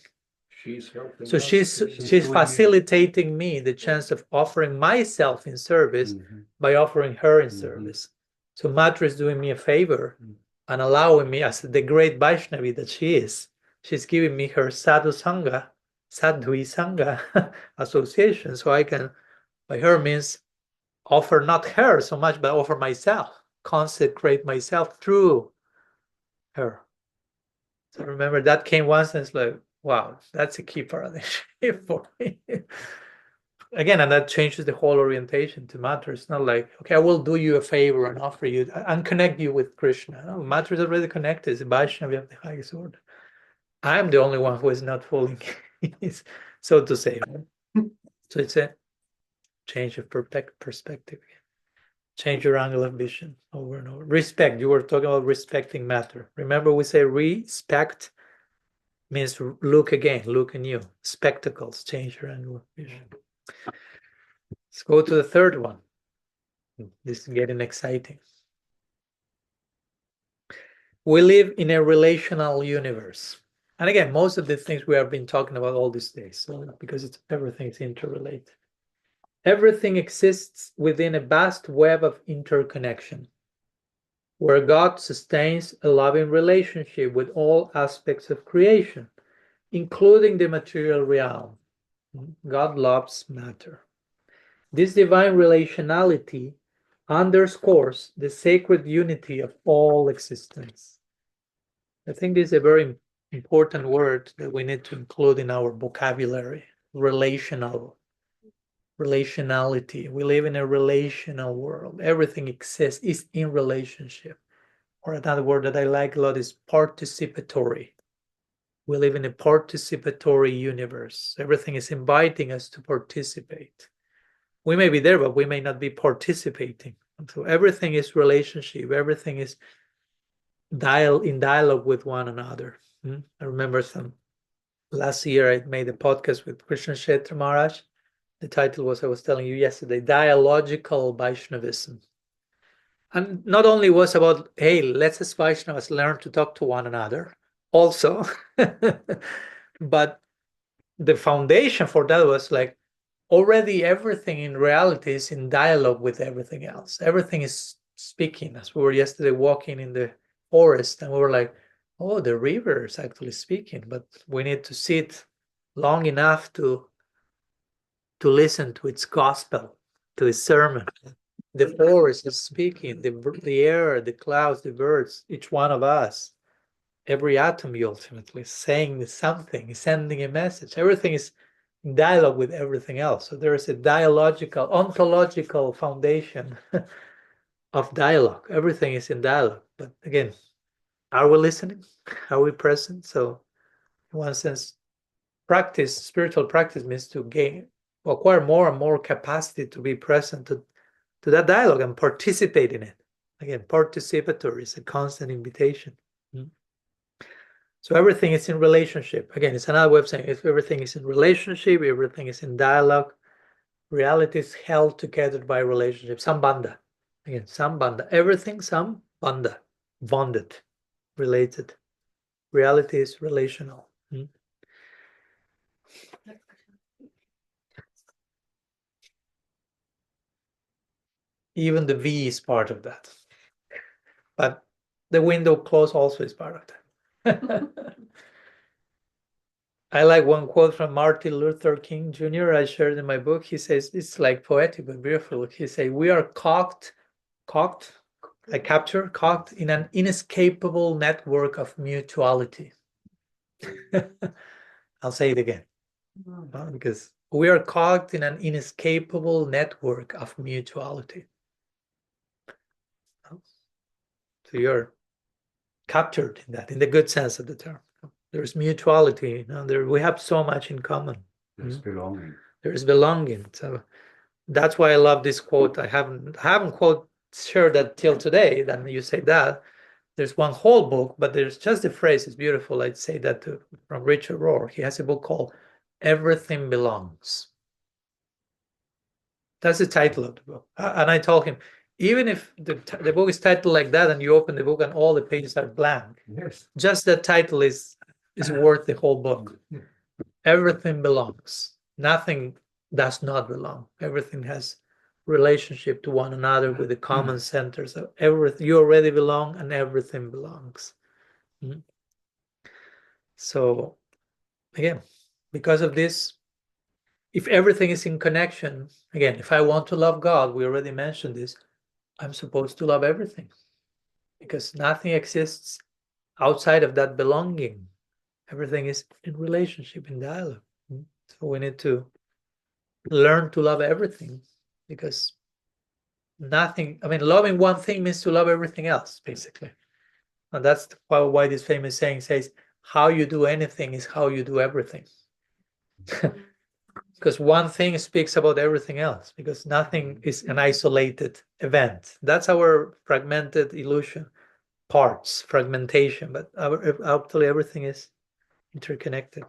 She's helping. So she's facilitating me the chance of offering myself in service by offering her in service. So matter is doing me a favor and allowing me, as the great Vaishnavi that she is, she's giving me her sadhu sangha association, so I can, by her means, offer not her so much, but offer myself, consecrate myself through her. So remember that came once, and it's like, wow, that's a key paradigm shift for me. Again, and that changes the whole orientation to matter. It's not like, okay, I will do you a favor and offer you and connect you with Krishna. No, matter is already connected. It's Vaishnavi of the highest order. I am the only one who is not fully, so to say. So it's a change of perspective. Change your angle of vision over and over. Respect. You were talking about respecting matter. Remember, we say respect means look again, look anew. Spectacles, change your angle of vision. Let's go to the third one. This is getting exciting. We live in a relational universe. And again, most of the things we have been talking about all these days, so because everything is interrelated. Everything exists within a vast web of interconnection, where God sustains a loving relationship with all aspects of creation, including the material realm. God loves matter. This divine relationality underscores the sacred unity of all existence. I think this is a very important word that we need to include in our vocabulary. Relationality. We live in a relational world. Everything exists, is in relationship. Or another word that I like a lot is participatory. We live in a participatory universe. Everything is inviting us to participate. We may be there, but we may not be participating. And so everything is relationship. Everything is in dialogue with one another. I remember last year I made a podcast with Krishna Kshetra Maharaj. The title was, I was telling you yesterday, Dialogical Vaishnavism. And not only was about, hey, let's as Vaishnavas learn to talk to one another also, but the foundation for that was like already everything in reality is in dialogue with everything else. Everything is speaking. As we were yesterday walking in the forest, and we were like, oh, the river is actually speaking, but we need to sit long enough to listen to its gospel, to its sermon. The forest is speaking, the air, the clouds, the birds, each one of us, every atom ultimately saying something, sending a message. Everything is in dialogue with everything else. So there is a dialogical, ontological foundation of dialogue. Everything is in dialogue. But again, are we listening? Are we present? So in one sense, practice, spiritual practice means to acquire more and more capacity to be present to that dialogue and participate in it. Again, participatory is a constant invitation. So everything is in relationship. Again, it's another way of saying if everything is in relationship, everything is in dialogue. Reality is held together by relationship. Sambandha. Again, sambandha. Everything sambandha. Bonded, related. Reality is relational. Even the V is part of that. But the window close also is part of that. I like one quote from Martin Luther King Jr. I shared in my book. He says, it's like poetic but beautiful. He says, we are cocked, cocked in an inescapable network of mutuality. I'll say it again. Because we are cocked in an inescapable network of mutuality. So you're captured in that, in the good sense of the term. There's mutuality. We have so much in common. There's belonging. There's belonging. So that's why I love this quote. I haven't quote shared that till today. Then you say that. There's one whole book, but there's just the phrase. It's beautiful. I'd say that from Richard Rohr. He has a book called "Everything Belongs." That's the title of the book. And I told him, even if the book is titled like that, and you open the book and all the pages are blank, yes, just the title is worth the whole book. Everything belongs. Nothing does not belong. Everything has relationship to one another with the common center. So everything, you already belong, and everything belongs. So again, because of this, if everything is in connection, again, if I want to love God, we already mentioned this, I'm supposed to love everything, because nothing exists outside of that belonging. Everything is in relationship, in dialogue. So we need to learn to love everything, because nothing, loving one thing means to love everything else, basically. And that's why this famous saying says, how you do anything is how you do everything. Because one thing speaks about everything else, because nothing is an isolated event. That's our fragmented illusion, parts, fragmentation, but actually everything is interconnected.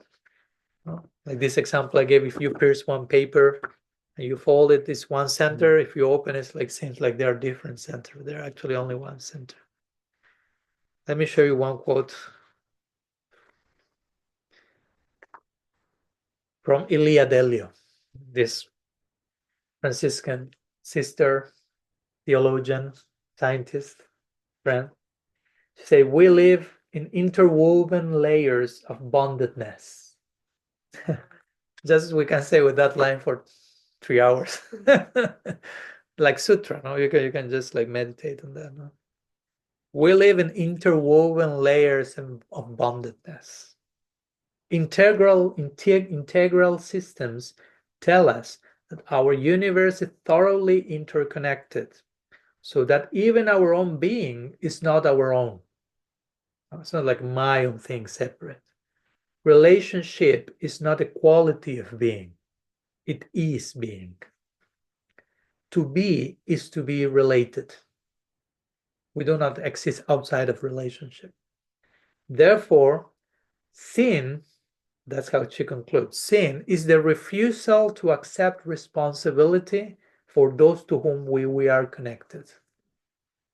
Like this example I gave, if you pierce one paper and you fold it, it's one center. If you open it, seems like there are different centers. They're actually only one center. Let me show you one quote from Ilia Delio, this Franciscan sister, theologian, scientist, friend. She said, we live in interwoven layers of bondedness. Just as we can say with that line for 3 hours. Like sutra, no? You can just meditate on that. No? We live in interwoven layers of bondedness. Integral systems tell us that our universe is thoroughly interconnected, so that even our own being is not our own. It's not like my own thing separate. Relationship is not a quality of being. It is being. To be is to be related. We do not exist outside of relationship. Therefore, sin, that's how she concludes, sin is the refusal to accept responsibility for those to whom we are connected.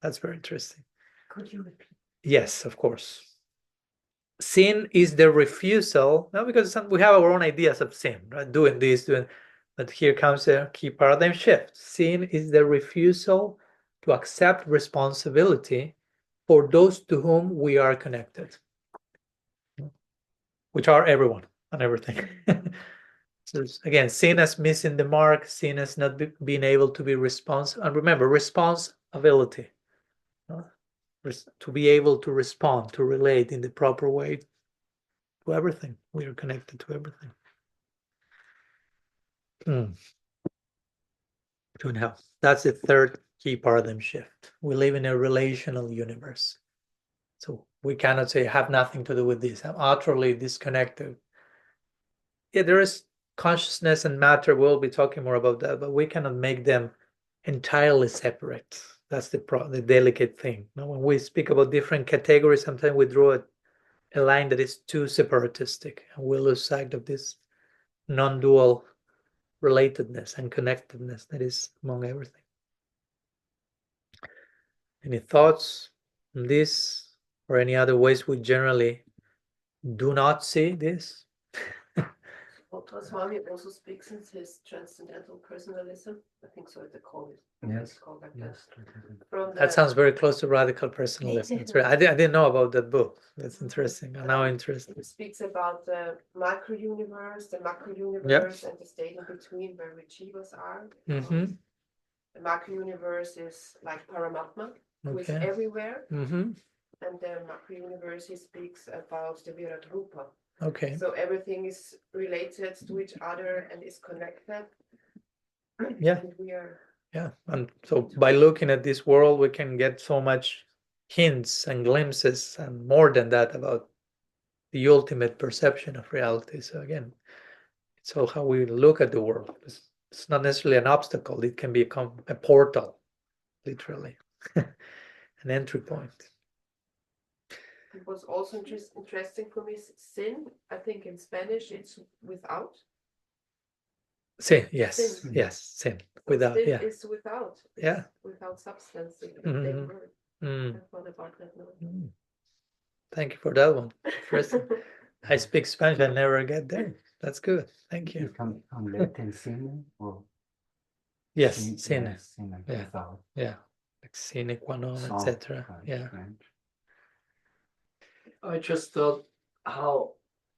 That's very interesting. Could you repeat? Yes, of course. sin is the refusal, no, because we have our own ideas of sin, right? Doing this, but here comes a key paradigm shift. Sin is the refusal to accept responsibility for those to whom we are connected, which are everyone and everything. So again, sin as missing the mark, sin as not being able to be responsive. And remember, responsibility, to be able to respond, to relate in the proper way to everything. We are connected to everything. 2.5. That's the third key paradigm shift. We live in a relational universe. So we cannot say, have nothing to do with this. I'm utterly disconnected. Yeah, there is consciousness and matter. We'll be talking more about that, but we cannot make them entirely separate. That's the delicate thing. Now, when we speak about different categories, sometimes we draw a line that is too separatistic, and we lose sight of this non-dual relatedness and connectedness that is among everything. Any thoughts on this, or any other ways we generally do not see this? Swami also speaks in his transcendental personalism. I think so they call it. Yes. It's called like Yes. that. That sounds very close to radical personalism. It's I didn't know about that book. That's interesting. I'm now interested. It speaks about the micro universe, the macro universe, and the state in between where we jivas are. Mm-hmm. The macro universe is like Paramatma, who is Okay. everywhere. Mm-hmm. And the macro universe, he speaks about the Virat Rupa. Okay. So everything is related to each other and is connected. Yeah. And we are. Yeah. And so by looking at this world, we can get so much hints and glimpses and more than that about the ultimate perception of reality. So again, it's all how we look at the world. It's not necessarily an obstacle. It can become a portal, literally, an entry point. It was also interesting for me, sin. I think in Spanish it's without. Sin, yes, Sin. yes, sin. Without, sin yeah. is without. It's Yeah. without substance. It's Mhm. the same word. Mm. I thought about that now. Thank you for that one. Interesting. I speak Spanish, I never get there. That's good. Thank you. From Latin sine or Yes, sine, sin. yes, sine, Yeah. without. Yeah. Like sine qua non, Sans, etc. Yeah. French. I just thought how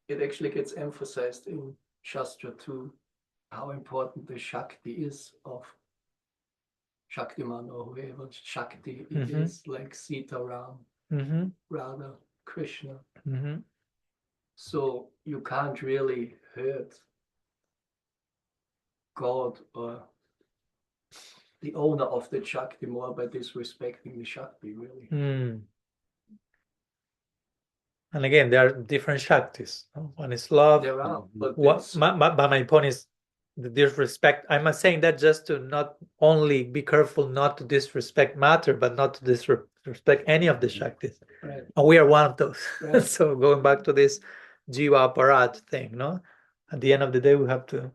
it actually gets emphasized in Shastra too, how important the Shakti is of Shaktiman or whoever Shakti it is, like Sita Ram, Mm-hmm. Radha, Krishna. Mm-hmm. So you can't really hurt God or the owner of the Shakti more by disrespecting the Shakti, really. Mm. And again, there are different Shaktis. One is love. There are, but What my point is the disrespect. I'm not saying that just to not only be careful not to disrespect matter, but not to disrespect any of the Shaktis. right. And we are one of those. Right. So going back to this Jiva Aparat thing, no? At the end of the day, we have to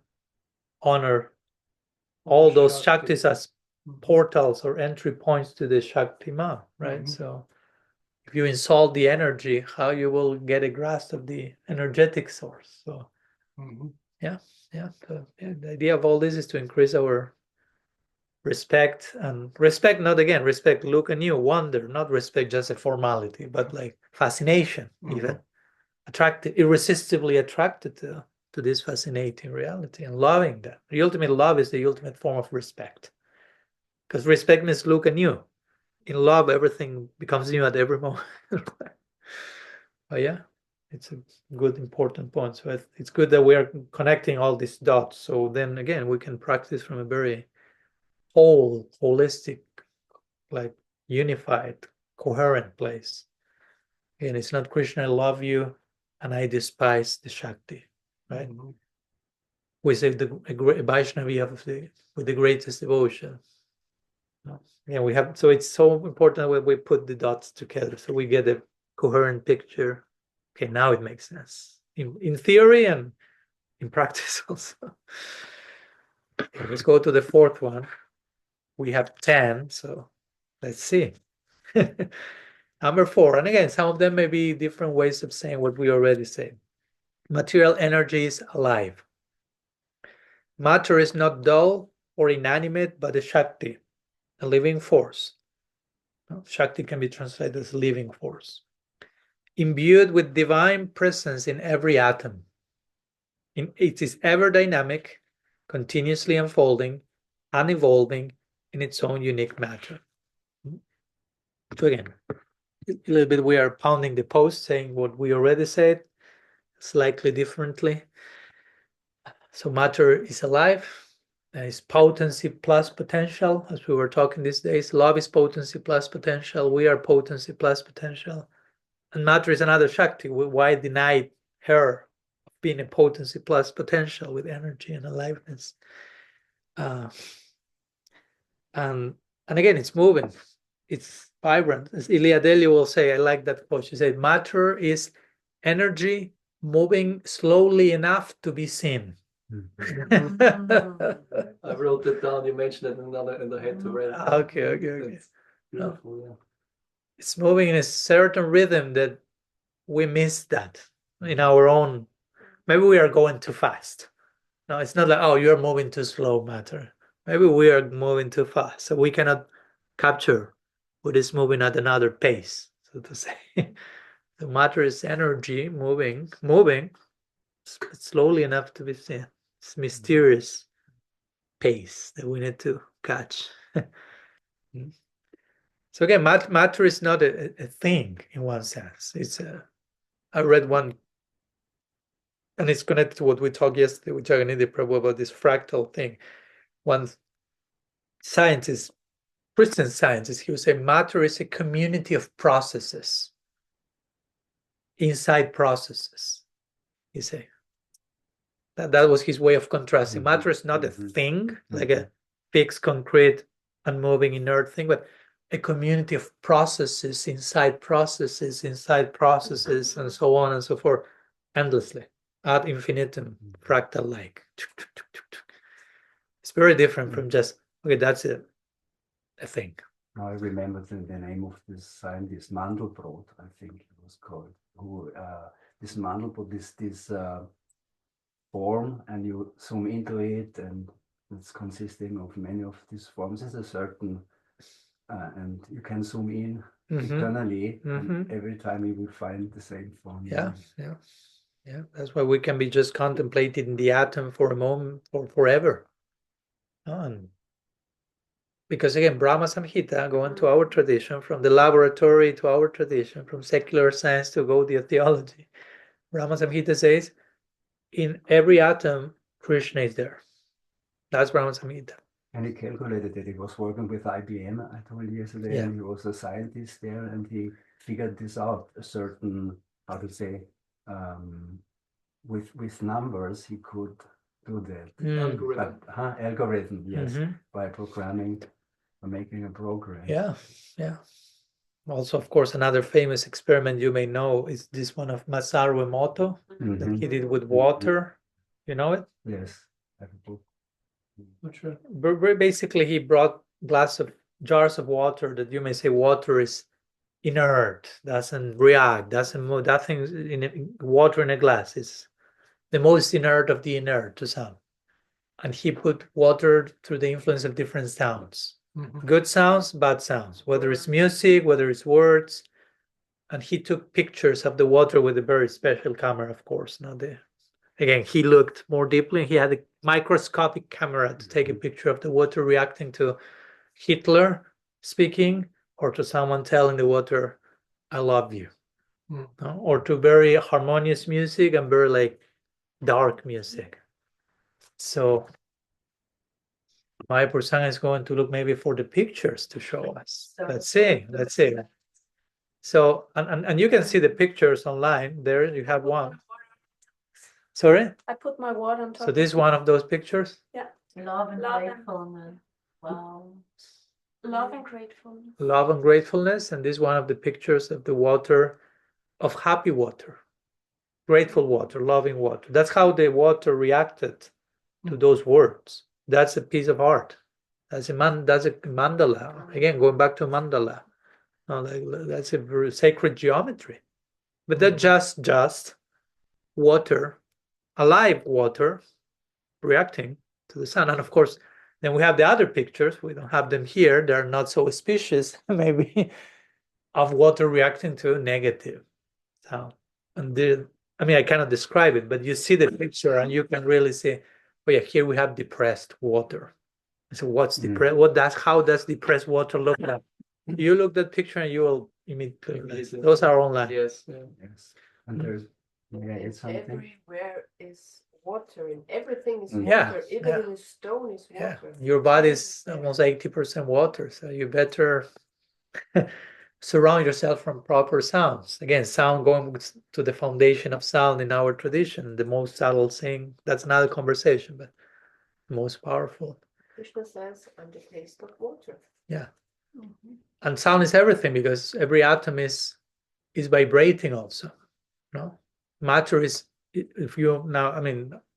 honor all those Shakti. Shaktis as portals or entry points to the Shakti Ma, right? Mhm. So if you insult the energy, how you will get a grasp of the energetic source. So Mhm. So the idea of all this is to increase our respect, and respect, not again respect, look anew, wonder, not respect just a formality, but like fascination, even attracted, irresistibly attracted to this fascinating reality and loving that. The ultimate love is the ultimate form of respect, because respect means look anew. In love, everything becomes new at every moment. But yeah, it's a good important point. So it's good that we are connecting all these dots. So then again, we can practice from a very holistic, like unified, coherent place. And it's not Krishna, I love you and I despise the Shakti, right? We say the Vaishnavi with the greatest devotion. Yeah, we have, so it's so important when we put the dots together so we get a coherent picture. Okay, now it makes sense in theory and in practice also. Okay, let's go to the fourth one. We have 10, so let's see. Number 4, and again, some of them may be different ways of saying what we already said. Material energy is alive. Matter is not dull or inanimate, but a shakti, a living force. Shakti can be translated as living force, imbued with divine presence in every atom. It is ever dynamic, continuously unfolding, and evolving in its own unique matter. So again, a little bit we are pounding the post, saying what we already said, slightly differently. So matter is alive. There is potency plus potential, as we were talking these days. Love is potency plus potential. We are potency plus potential. And matter is another shakti. Why deny her being a potency plus potential with energy and aliveness? And again, it's moving. It's vibrant. As Ilia Delio will say, I like that quote. She said, matter is energy moving slowly enough to be seen. I wrote it down. You mentioned it in I had to read it. Okay. That's beautiful, yeah. It's moving in a certain rhythm that we miss that in our own. Maybe we are going too fast. No, it's not like, oh, you're moving too slow, matter. Maybe we are moving too fast, so we cannot capture what is moving at another pace, so to say. The matter is energy moving slowly enough to be seen. It's mysterious pace that we need to catch. So again, matter is not a thing in one sense. I read one, and it's connected to what we talked yesterday with Jagannath Prabhu about this fractal thing. One scientist, Christian scientist, he would say matter is a community of processes, inside processes, he say. That was his way of contrasting. Matter is not a thing, like a fixed, concrete, unmoving, inert thing, but a community of processes, inside processes, and so on and so forth, endlessly, ad infinitum, fractal-like. It's very different from just, okay, that's a thing. Now I remember the name of this scientist, Mandelbrot, I think it was called, who this Mandelbrot, this form, and you zoom into it, and it's consisting of many of these forms. There's a certain, and you can zoom in eternally, and every time you will find the same form. Yeah. That's why we can be just contemplating the atom for a moment or forever. Because again, Brahma Samhita, going to our tradition, from the laboratory to our tradition, from secular science to Gaudiya theology, Brahma Samhita says, in every atom, Krishna is there. That's Brahma Samhita. And he calculated that he was working with IBM, I told you yesterday, and he was a scientist there, and he figured this out, a certain, how to say, with numbers, he could do that. Algorithm, yes, by programming, by making a program. Yeah. Also, of course, another famous experiment you may know is this one of Masaru Emoto that he did with water. You know it? Yes, I have a book. Not sure. Basically, he brought jars of water that you may say water is inert, doesn't react, doesn't move. Water in a glass is the most inert of the inert to some. And he put water through the influence of different sounds. Good sounds, bad sounds, whether it's music, whether it's words. And he took pictures of the water with a very special camera, of course. Again, he looked more deeply. He had a microscopic camera to take a picture of the water reacting to Hitler speaking, or to someone telling the water, I love you. Or to very harmonious music and very dark music. So Mayapur Sangha is going to look maybe for the pictures to show us. Let's see. So, and you can see the pictures online. There you have one. Sorry? I put my water on top. So this is one of those pictures? Yeah. Love and gratefulness. Wow. Love and gratefulness. Love and gratefulness. And this is one of the pictures of the water, of happy water, grateful water, loving water. That's how the water reacted to those words. That's a piece of art. That's a mandala. Again, going back to mandala. No, that's a very sacred geometry. But that's just water, alive water, reacting to the sun. And of course, then we have the other pictures. We don't have them here. They're not so auspicious, maybe, of water reacting to negative sound. And I cannot describe it, but you see the picture and you can really see, oh yeah, here we have depressed water. So what's depressed? How does depressed water look like? You look at that picture and you will immediately realize those are online. Yes. Yes. And there's it's something. Everywhere is water, and everything is Yeah, water. Even in a stone is Yeah, water. your body is almost 80% water, so you better surround yourself from proper sounds. Again, sound going to the foundation of sound in our tradition, the most subtle thing. That's another conversation, but the most powerful. Krishna says, "I'm the taste of water." Yeah, and sound is everything because every atom is vibrating also. No, matter is. If you now,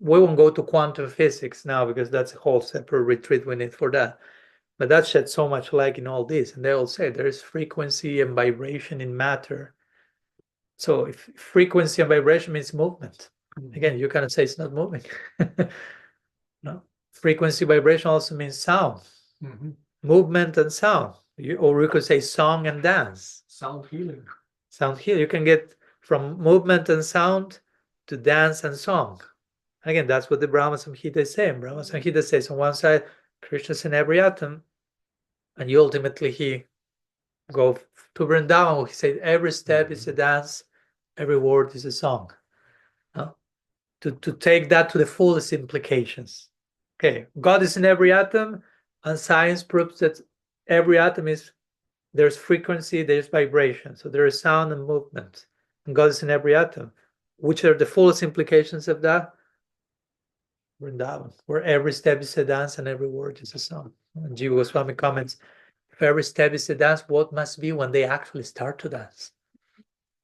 we won't go to quantum physics now because that's a whole separate retreat we need for that. But that sheds so much light in all this. And they all say there is frequency and vibration in matter. So if frequency and vibration means movement, again, you cannot say it's not moving. No, frequency vibration also means sound, movement and sound. Or you could say song and dance. Sound healing. Sound healing. You can get from movement and sound to dance and song. And again, that's what the Brahma Samhita is saying. Brahma Samhita says on one side, Krishna's in every atom, and you ultimately he go to Vrindavan. He said every step is a dance, every word is a song. To take that to the fullest implications. Okay, God is in every atom, and science proves that every atom there's frequency, there's vibration, so there is sound and movement, and God is in every atom. Which are the fullest implications of that? Vrindavan, where every step is a dance and every word is a song. And Jiva Goswami comments, if every step is a dance, what must be when they actually start to dance?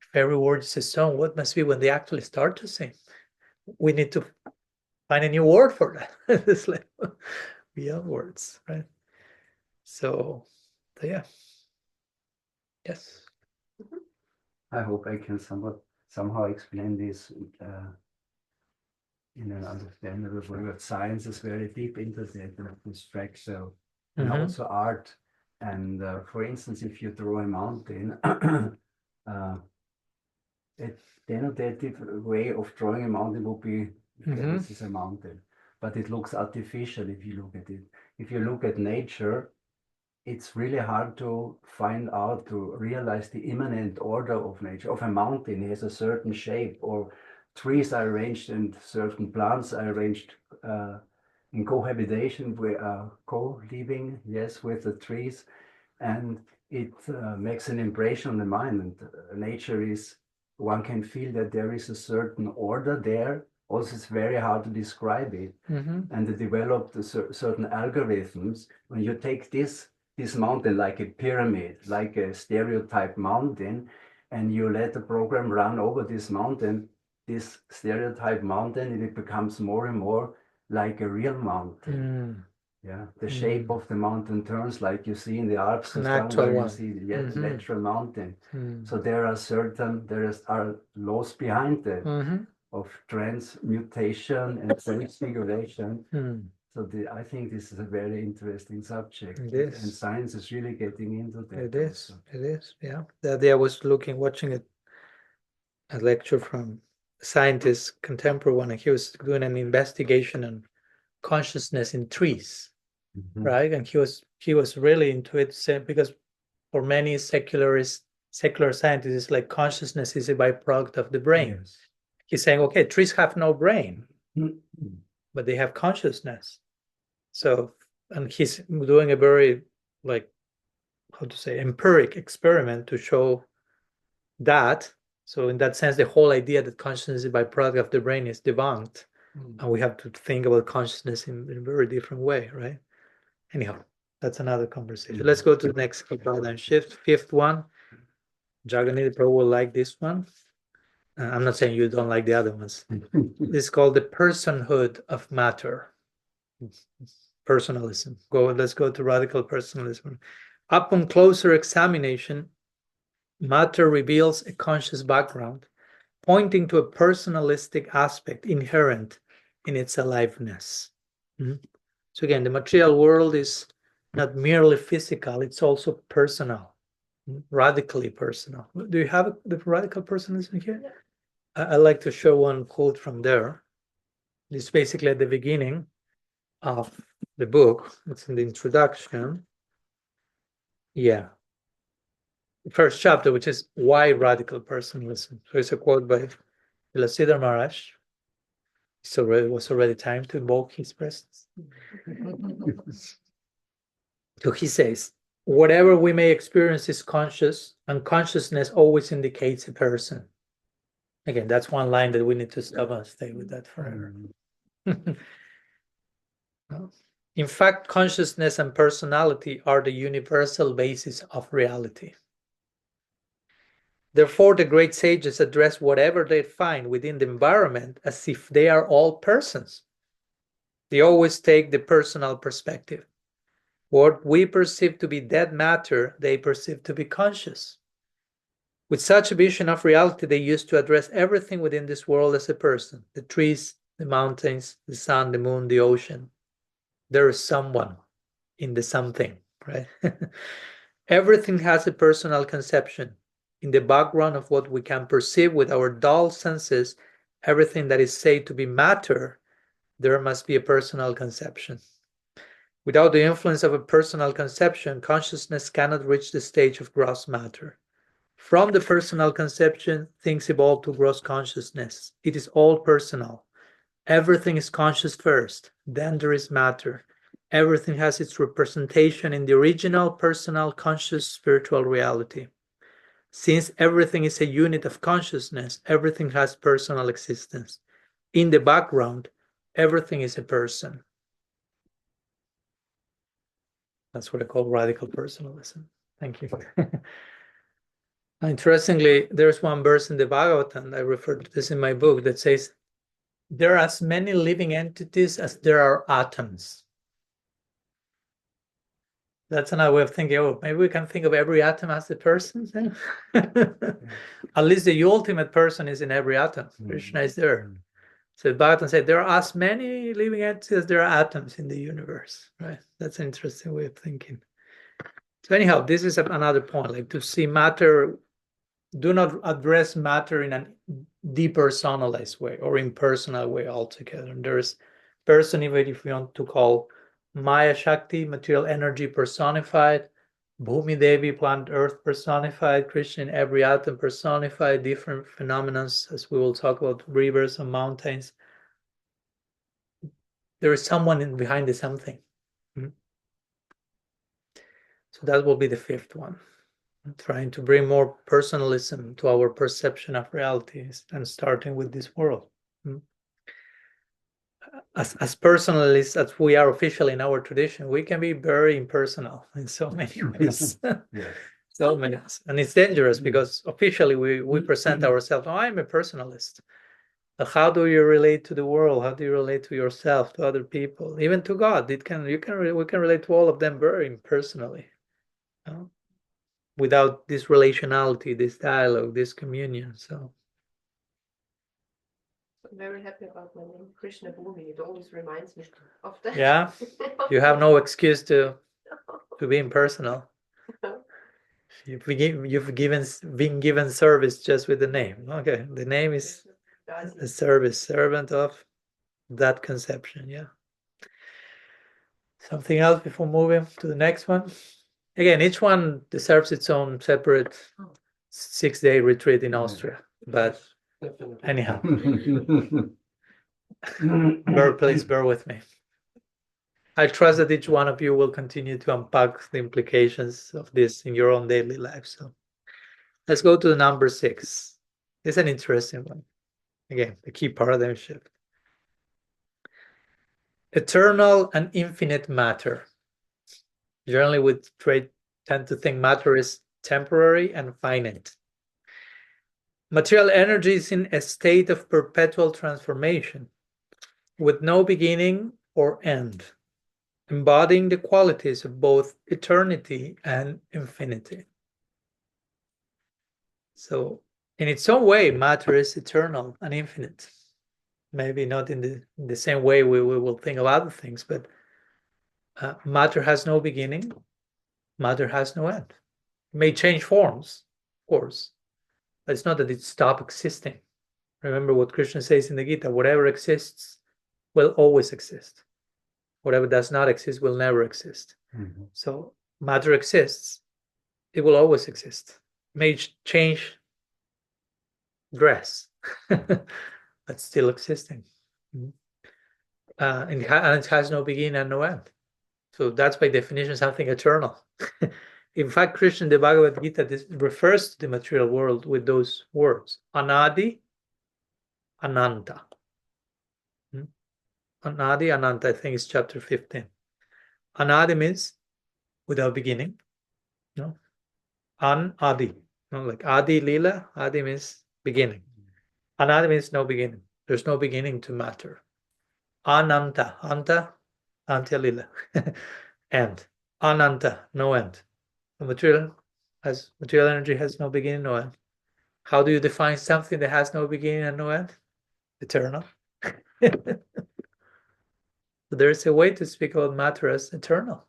If every word is a song, what must be when they actually start to sing? We need to find a new word for that. It's like beyond words, right? So yeah. Yes. I hope I can somehow explain this in an understandable way. But science is very deep into that and abstract, so and also art. And for instance, if you draw a mountain, a denotative way of drawing a mountain would be this is a mountain, but it looks artificial if you look at it. If you look at nature, it's really hard to find out, to realize the immanent order of nature. Of a mountain, it has a certain shape, or trees are arranged and certain plants are arranged in cohabitation, co-living, yes, with the trees, and it makes an impression on the mind. And nature is, one can feel that there is a certain order there. Also, it's very hard to describe it. And they developed certain algorithms. When you take this mountain like a pyramid, like a stereotype mountain, and you let the program run over this mountain, this stereotype mountain, and it becomes more and more like a real mountain. Yeah, the shape of the mountain turns, like you see in the Alps, where you see the natural mountain. So there are laws behind that of transmutation and transfiguration. So I think this is a very interesting subject. And science is really getting into that. It is, yeah. The other day I was watching a lecture from a scientist, contemporary one, and he was doing an investigation on consciousness in trees, right? And he was really into it, because for many secular scientists, it's like consciousness is a byproduct of the brain. Yes. He's saying, okay, trees have no brain, but they have consciousness. So, and he's doing a very, empiric experiment to show that. So in that sense, the whole idea that consciousness is a byproduct of the brain is debunked. And we have to think about consciousness in a very different way, right? Anyhow, that's another conversation. Let's go to the next paradigm shift. Fifth one. Jagannath Prabhu will like this one. I'm not saying you don't like the other ones. This is called the personhood of matter. Personalism. Let's go to radical personalism. Upon closer examination, Matter reveals a conscious background, pointing to a personalistic aspect inherent in its aliveness. So again, the material world is not merely physical, it's also personal, radically personal. Do you have the radical personalism here? Yeah. I like to show one quote from there. It's basically at the beginning of the book. It's in the introduction. Yeah. The first chapter, which is Why Radical Personalism. So it's a quote by Vilasida Maharaj. It was already time to invoke his presence. So he says, whatever we may experience is conscious, and consciousness always indicates a person. Again, that's one line that we need to stop and stay with that forever. In fact, consciousness and personality are the universal basis of reality. Therefore, the great sages address whatever they find within the environment as if they are all persons. They always take the personal perspective. What we perceive to be dead matter, they perceive to be conscious. With such a vision of reality, they used to address everything within this world as a person. The trees, the mountains, the sun, the moon, the ocean. There is someone in the something, right? Everything has a personal conception. In the background of what we can perceive with our dull senses, everything that is said to be matter, there must be a personal conception. Without the influence of a personal conception, consciousness cannot reach the stage of gross matter. From the personal conception, things evolve to gross consciousness. It is all personal. Everything is conscious first, then there is matter. Everything has its representation in the original, personal, conscious, spiritual reality. Since everything is a unit of consciousness, everything has personal existence. In the background, everything is a person. That's what I call radical personalism. Thank you. Interestingly, there's one verse in the Bhagavatam, I refer to this in my book, that says, there are as many living entities as there are atoms. That's another way of thinking, oh, maybe we can think of every atom as a person then? At least the ultimate person is in every atom. Krishna is there. So Bhagavatam said, there are as many living entities as there are atoms in the universe, right? That's an interesting way of thinking. So anyhow, this is another point, like to see matter, do not address matter in a depersonalized way or impersonal way altogether. And there's personhood, if we want to call Maya Shakti, material energy personified, Bhumi Devi, planet Earth personified, Krishna in every atom personified, different phenomena, as we will talk about rivers and mountains. There is someone behind the something. So that will be the fifth one. I'm trying to bring more personalism to our perception of realities and starting with this world. As personalists as we are officially in our tradition, we can be very impersonal in so many ways. Yes. So many, and it's dangerous because officially we present ourselves, oh, I'm a personalist. But how do you relate to the world? How do you relate to yourself, to other people, even to God? We can relate to all of them very impersonally. Without this relationality, this dialogue, this communion. So I'm very happy about my name, Krishna-bhakti. It always reminds me of that. yeah, you have no excuse to be impersonal. You've been given service just with the name. Okay, the name is a servant of that conception. Yeah. Something else before moving to the next one? Again, each one deserves its own separate 6-day retreat in Austria. But Definitely. anyhow, please bear with me. I trust that each one of you will continue to unpack the implications of this in your own daily life. So let's go to the number 6. It's an interesting one. Again, the key paradigm shift. Eternal and infinite matter. Generally, we tend to think matter is temporary and finite. Material energy is in a state of perpetual transformation with no beginning or end, embodying the qualities of both eternity and infinity. So in its own way, matter is eternal and infinite. Maybe not in the same way we will think of other things, but matter has no beginning, matter has no end. It may change forms, of course, but it's not that it stopped existing. Remember what Krishna says in the Gita, whatever exists will always exist. Whatever does not exist will never exist. Mm-hmm. So matter exists, it will always exist. It may change dress, but still existing. And it has no beginning and no end. So that's by definition something eternal. In fact, Krishna in the Bhagavad Gita refers to the material world with those words, Anadi, Ananta. Anadi, Ananta, I think it's chapter 15. Anadi means without beginning. No? An-adi. No? Like Adi Lila, Adi means beginning. Anadi means no beginning. There's no beginning to matter. Ananta, Anta, Antya Lila. End. Ananta, no end. The material energy has no beginning, no end. How do you define something that has no beginning and no end? Eternal. So there is a way to speak about matter as eternal.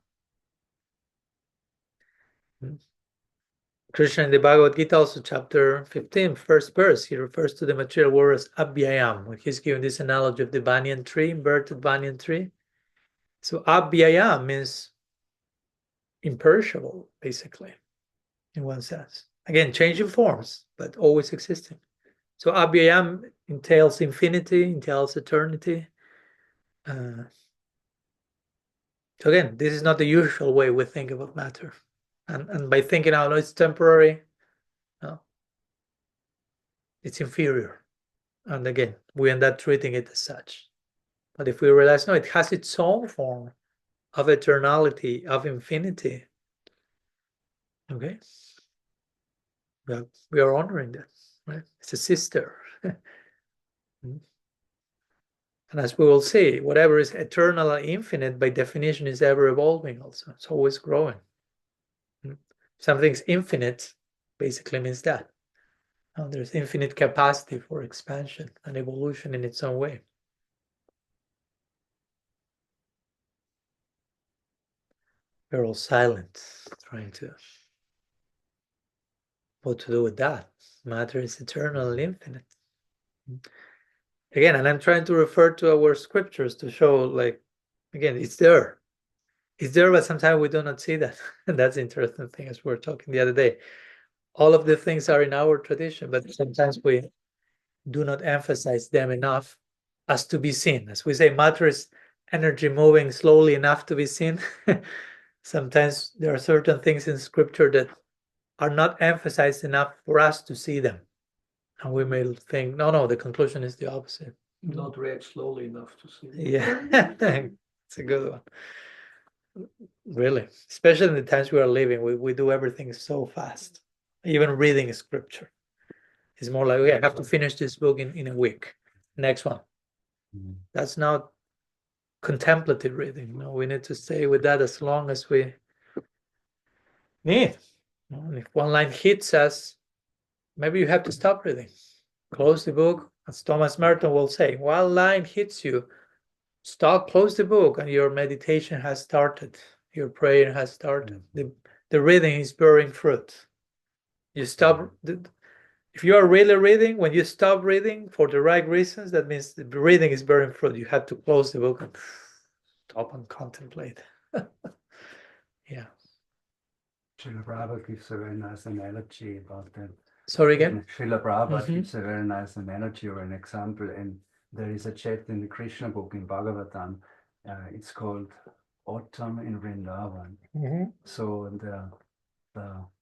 Krishna in the Bhagavad Gita, also chapter 15, first verse, he refers to the material world as abhyayam. When he's giving this analogy of the banyan tree, inverted banyan tree. So abhyayam means imperishable, basically, in one sense. Again, changing forms, but always existing. So abhyayam entails infinity, entails eternity. So again, this is not the usual way we think about matter. And by thinking, oh, no, it's temporary, no, it's inferior. And again, we end up treating it as such. But if we realize, no, it has its own form of eternality, of infinity, okay, we are honoring that, right? It's a sister. And as we will see, whatever is eternal and infinite, by definition, is ever evolving also. It's always growing. Something's infinite basically means that. There's infinite capacity for expansion and evolution in its own way. We're all silent, trying to what to do with that. Matter is eternal and infinite. Again, and I'm trying to refer to our scriptures to show, like, again, it's there. It's there, but sometimes we do not see that. And that's the interesting thing, as we were talking the other day. All of the things are in our tradition, but sometimes we do not emphasize them enough as to be seen. As we say, matter is energy moving slowly enough to be seen. Sometimes there are certain things in scripture that are not emphasized enough for us to see them. And we may think, no, the conclusion is the opposite. Not react slowly enough to see. Yeah, it's a good one. Really, especially in the times we are living, we do everything so fast. Even reading scripture is more like, okay, I have to finish this book in a week. Next one. That's not contemplative reading. No, we need to stay with that as long as we need. And if one line hits us, maybe you have to stop reading. Close the book. As Thomas Merton will say, one line hits you, stop, close the book, and your meditation has started. Your prayer has started. The reading is bearing fruit. You stop. If you are really reading, when you stop reading for the right reasons, that means the reading is bearing fruit. You have to close the book and stop and contemplate. Yeah. Srila Prabhupada gives a very nice analogy about that. Sorry again? Srila Prabhupada gives a very nice analogy or an example, and there is a chapter in the Krishna book in Bhagavatam. It's called Autumn in Vrindavan. So the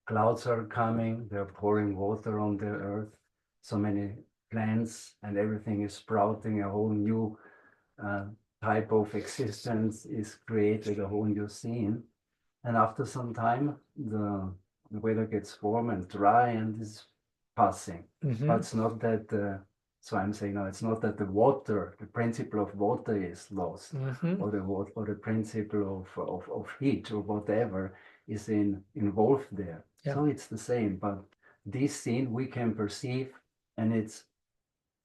clouds are coming, they're pouring water on the earth, so many plants and everything is sprouting, a whole new type of existence is created, a whole new scene. And after some time, the weather gets warm and dry and is passing. But it's not that, so I'm saying, no, it's not that the water, the principle of water is lost, or the principle of heat or whatever is involved there. Yeah. So it's the same, but this scene we can perceive, and it's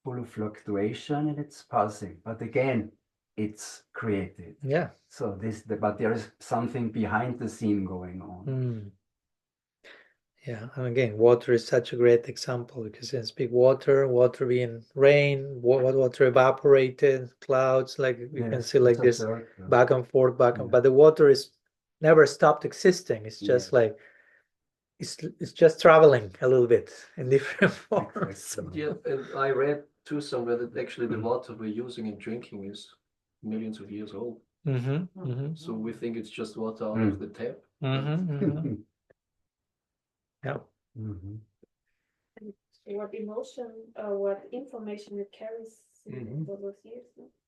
full of fluctuation and it's passing. But again, it's created. Yeah. So but there is something behind the scene going on. Mm. Yeah, and again, water is such a great example because you can speak water being rain, water evaporated, clouds, like you can see like this back and forth, but the water is never stopped existing. It's just like it's just traveling a little bit in different forms. Yeah, and I read too somewhere that actually the water we're using in drinking is millions of years old. So we think it's just water out of the tap. Yeah. What emotion or what information it carries in all those years.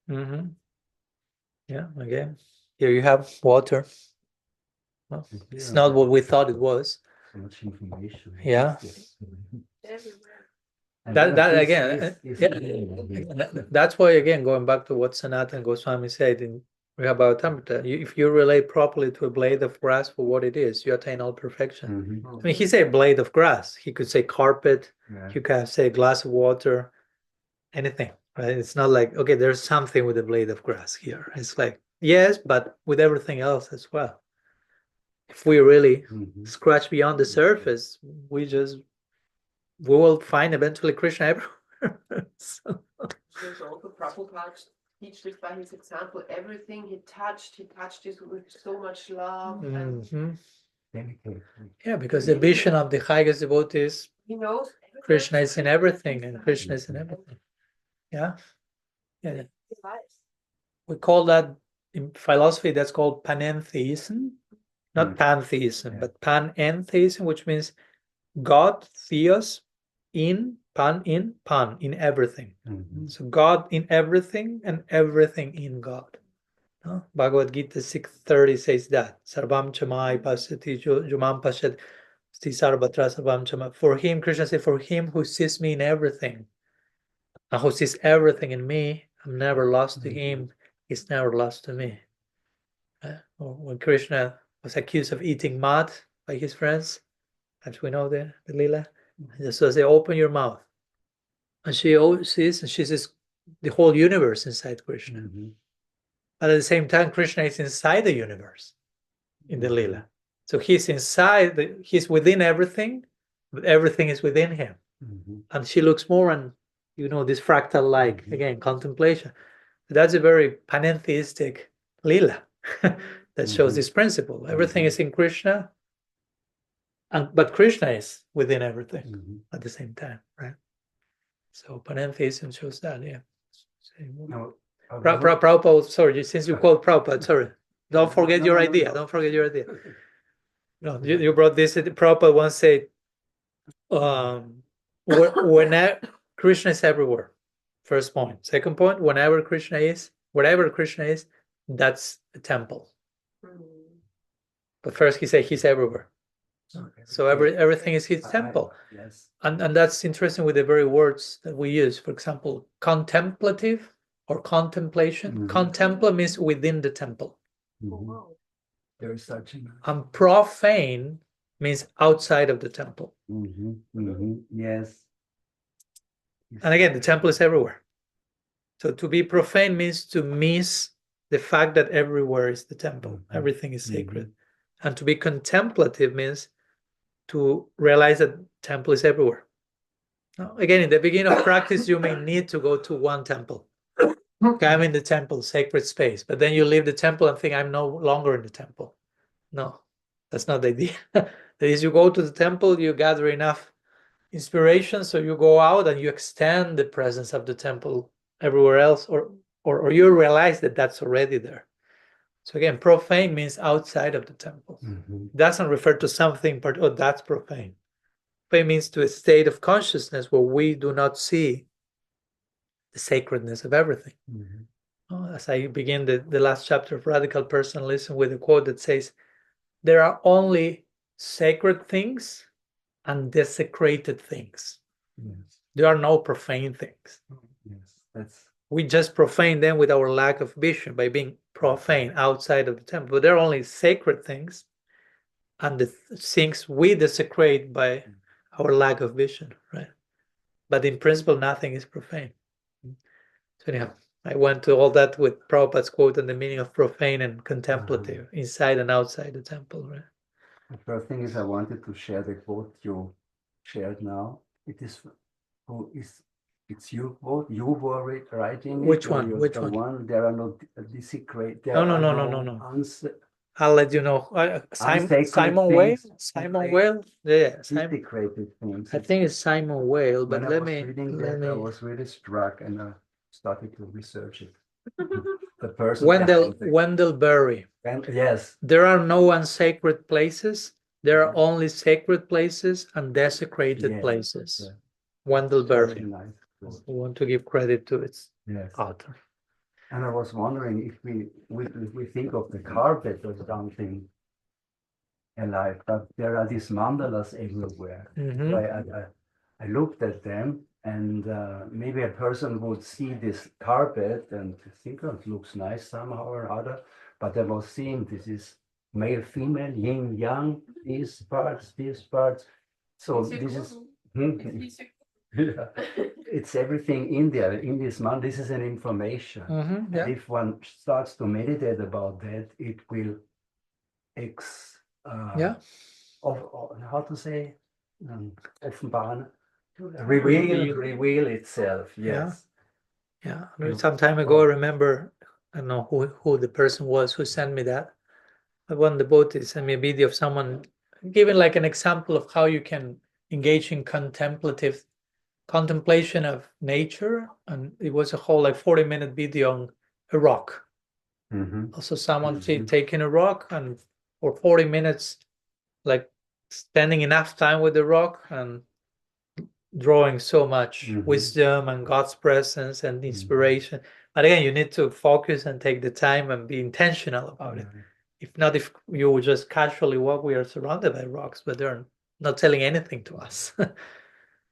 No? Yeah, again, here you have water. Well, it's not what we thought it was. So much information. Yeah. Everywhere. That again, that's why again going back to what Sanatana Goswami said in Reevaluate, if you relate properly to a blade of grass for what it is, you attain all perfection. I mean, he said blade of grass. He could say carpet. You can say glass of water, anything. Right? It's not like okay, there's something with a blade of grass here. It's like yes, but with everything else as well. If we really scratch beyond the surface, we will find eventually Krishna everywhere. So. There's also Prabhupada teach this by his example. Everything he touched it with so much love. And yeah, because the vision of the highest devotees, he knows Krishna is in everything, and Krishna is in everything. Yeah. We call that in philosophy. That's called panentheism, not pantheism, but panentheism, which means God, theos, in everything. So God in everything and everything in God. No? Bhagavad Gita 6:30 says that. Sarvam chamai pasati jumam pashat sti sarvatra sarvam chama. For him, Krishna said, for him who sees me in everything and who sees everything in me, I'm never lost to him. He's never lost to me. When Krishna was accused of eating mud by his friends, as we know the Lila, so they open your mouth. And she sees, and she sees the whole universe inside Krishna. But at the same time, Krishna is inside the universe in the Lila. So he's inside, he's within everything, but everything is within him. And she looks more on, this fractal like, again, contemplation. That's a very panentheistic Lila that shows this principle. Everything is in Krishna, but Krishna is within everything at the same time, right? So panentheism shows that, yeah. Prabhupada, sorry, since you called Prabhupada, sorry. Don't forget your idea. Don't forget your idea. No, you brought this. Prabhupada once said, whenever Krishna is everywhere. First point. Second point, wherever Krishna is, that's a temple. But first he said he's everywhere. So everything is his temple. Yes. And that's interesting with the very words that we use. For example, contemplative or contemplation. Contempla means within the temple. There is such And profane means outside of the temple. Yes. And again, the temple is everywhere. So to be profane means to miss the fact that everywhere is the temple. Everything is sacred. And to be contemplative means to realize that temple is everywhere. Now, again, in the beginning of practice, you may need to go to one temple. Okay, I'm in the temple, sacred space. But then you leave the temple and think, I'm no longer in the temple. No, that's not the idea. That is, you go to the temple, you gather enough inspiration, so you go out and you extend the presence of the temple everywhere else, or you realize that that's already there. So again, profane means outside of the temple. It doesn't refer to something, that's profane. Profane means to a state of consciousness where we do not see the sacredness of everything. As I begin the last chapter of Radical Personalism with a quote that says, there are only sacred things and desecrated things. There are no profane things. We just profane them with our lack of vision by being profane outside of the temple. But there are only sacred things, and the things we desecrate by our lack of vision, right? But in principle, nothing is profane. So anyhow, I went to all that with Prabhupada's quote and the meaning of profane and contemplative, inside and outside the temple, right? The first thing is I wanted to share the quote you shared now. It is it's you quote. You were writing it. Which one? You're Which the one? There are no secret. There No. I'll let you know. Simon Whale? Simon Whale? Yeah, Desecrated things. I think it's Simon Whale, but When I was reading that, I was really struck and I started to research it. The person. Wendell Berry. Yes. There are no unsacred places. There are only sacred places and desecrated places. Yeah. Wendell Berry. Nice. I want to give credit to its author. And I was wondering if we think of the carpet as something alive, but there are these mandalas everywhere. I looked at them, and maybe a person would see this carpet and think, oh, it looks nice somehow or other. But I was seeing this is male, female, yin, yang, these parts. So this is. Yeah. It's everything in there, in this man. This is an information. If one starts to meditate about that, it will how to say, offenbaren, reveal itself. Yes. Yeah. Some time ago, I remember, I don't know who the person was who sent me that. One devotee sent me a video of someone giving like an example of how you can engage in contemplation of nature, and it was a whole like 40-minute video on a rock. Also someone taking a rock and for 40 minutes like spending enough time with the rock and drawing so much wisdom and God's presence and inspiration. But again, you need to focus and take the time and be intentional about it. If not, if you just casually walk, we are surrounded by rocks, but they're not telling anything to us.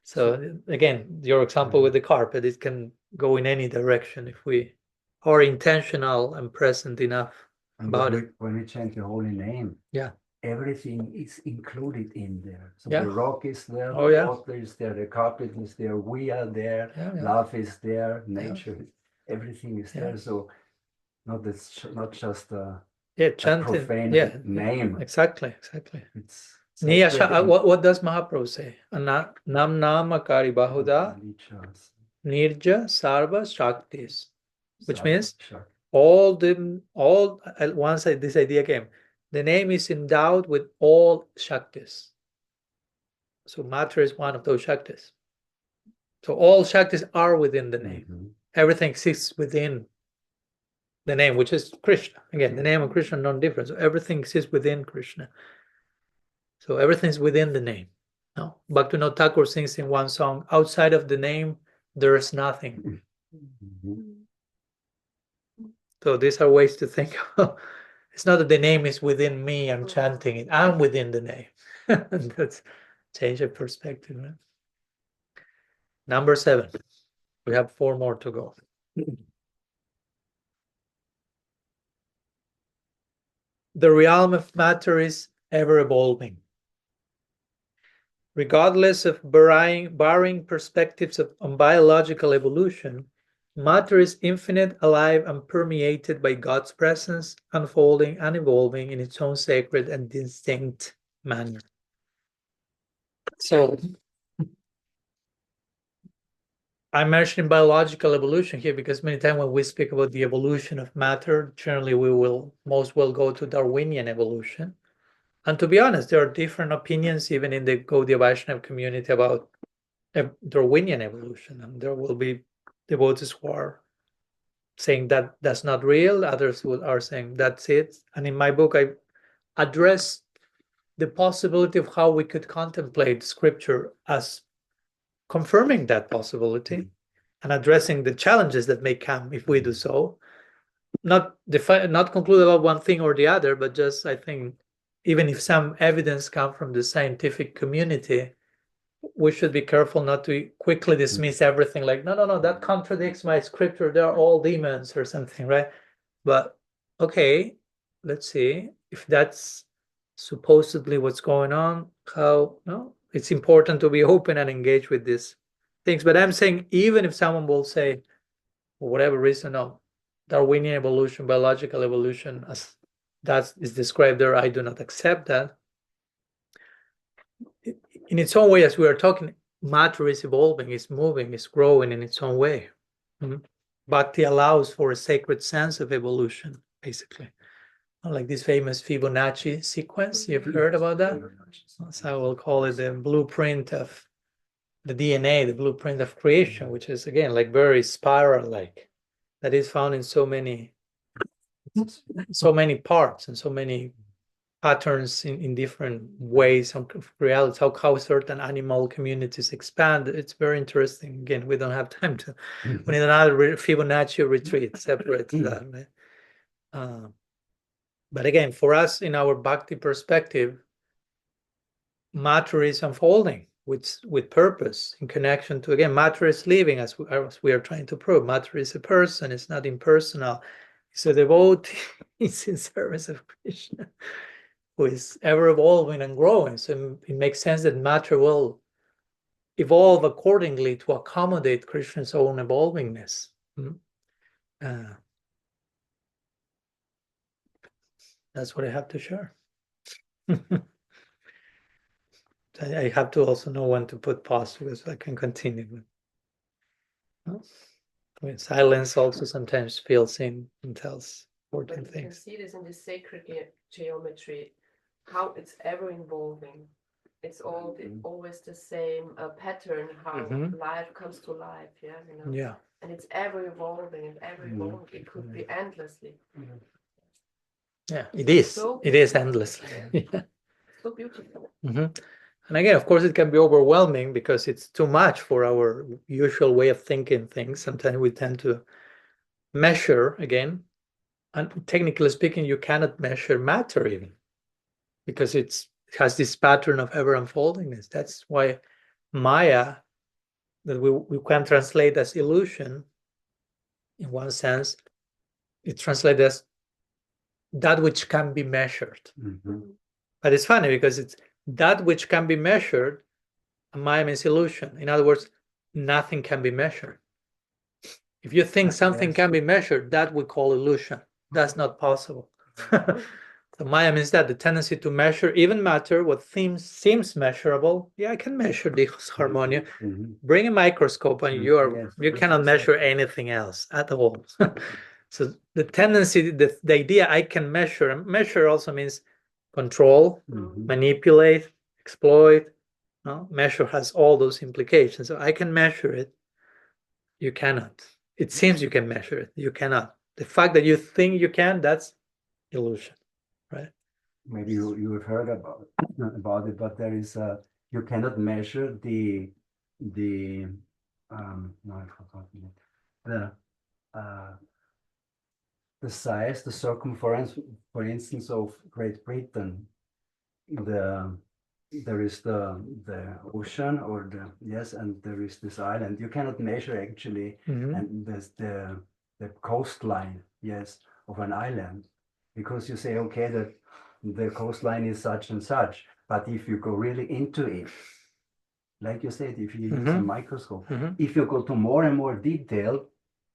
So again, your example with the carpet, it can go in any direction if we are intentional and present enough about it. When we chant the holy name, everything is included in there. So the rock is there, the water is there, the carpet is there, we are there, love is there, nature, everything is there. So not just a profane name. Exactly. It's what does Mahaprabhu say? Nam nama kari bahuda nirja sarva shaktis, which means once this idea came, the name is endowed with all shaktis. So matter is one of those shaktis. So all shaktis are within the name. Everything exists within the name, which is Krishna. Again, the name of Krishna is non-different. So everything exists within Krishna. So everything's within the name. No, Bhaktivinoda Thakur sings in one song, outside of the name, there is nothing. So these are ways to think of. It's not that the name is within me, I'm chanting it. I'm within the name. That's change of perspective. Right? Number 7. We have 4 more to go. The realm of matter is ever evolving. Regardless of barring perspectives on biological evolution, matter is infinite, alive, and permeated by God's presence, unfolding and evolving in its own sacred and distinct manner. So, I'm mentioning biological evolution here because many times when we speak about the evolution of matter, generally we will most well go to Darwinian evolution. And to be honest, there are different opinions even in the Gaudiya Vaishnava community about Darwinian evolution. And there will be devotees who are saying that that's not real. Others who are saying that's it. And in my book, I address the possibility of how we could contemplate scripture as confirming that possibility and addressing the challenges that may come if we do so. Not conclude about one thing or the other, but just, I think, even if some evidence comes from the scientific community, we should be careful not to quickly dismiss everything like, no, that contradicts my scripture. They're all demons or something, right? But, okay, let's see if that's supposedly what's going on. it's important to be open and engage with these things. But I'm saying, even if someone will say, for whatever reason, no, Darwinian evolution, biological evolution, as that is described there, I do not accept that. In its own way, as we are talking, matter is evolving, is moving, is growing in its own way. Bhakti allows for a sacred sense of evolution, basically. Like this famous Fibonacci sequence, you've heard about that? So I will call it the blueprint of the DNA, the blueprint of creation, which is, again, like very spiral-like, that is found in so many parts and so many patterns in different ways of reality, how certain animal communities expand. It's very interesting. Again, we don't have time to, we need another Fibonacci retreat, separate that. But again, for us, in our Bhakti perspective, matter is unfolding with purpose, in connection to, again, matter is living, as we are trying to prove. Matter is a person, it's not impersonal. It's a devotee, it's in service of Krishna, who is ever evolving and growing. So it makes sense that matter will evolve accordingly to accommodate Krishna's own evolvingness. That's what I have to share. I have to also know when to put pause, because I can continue. Silence also sometimes fills in and tells important things. You can see this in the sacred geometry, how it's ever evolving. It's always the same pattern, how life comes to life. Yeah. And it's ever evolving and ever evolving. It could be endlessly. Yeah, it is. So it is endlessly. Yeah. So beautiful. And again, of course, it can be overwhelming because it's too much for our usual way of thinking things. Sometimes we tend to measure, again, and technically speaking, you cannot measure matter even, because it has this pattern of ever unfoldingness. That's why Maya, that we can translate as illusion, in one sense, it's translated as that which can be measured. But it's funny because it's that which can be measured, and Maya means illusion. In other words, nothing can be measured. If you think something can be measured, that we call illusion. That's not possible. So Maya means that the tendency to measure even matter, what seems measurable. Yeah, I can measure this harmonia. Bring a microscope and you cannot measure anything else at all. So the tendency, the idea I can measure, and measure also means control, manipulate, exploit. No? Measure has all those implications. So I can measure it. You cannot. It seems you can measure it. You cannot. The fact that you think you can, that's illusion, right? Maybe you have heard about it, but there is you cannot measure the no, I forgot the size, the circumference, for instance, of Great Britain. There is the ocean, or and there is this island. You cannot measure actually, and there's the coastline, of an island, because you say, okay, that the coastline is such and such, but if you go really into it, like you said, if you use a microscope, if you go to more and more detail,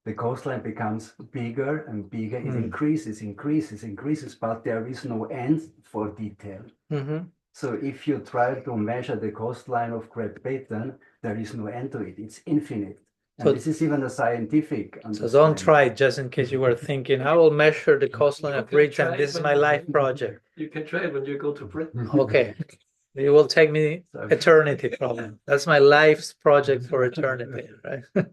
the coastline becomes bigger and bigger. It increases, but there is no end for detail. So if you try to measure the coastline of Great Britain, there is no end to it. It's infinite. And so this is even a scientific understanding. So don't try it, just in case you were thinking, I will measure the coastline of Britain. This is my life project. You can try it when you go to Britain. Okay. It will take me eternity, probably. That's my life's project for eternity, right?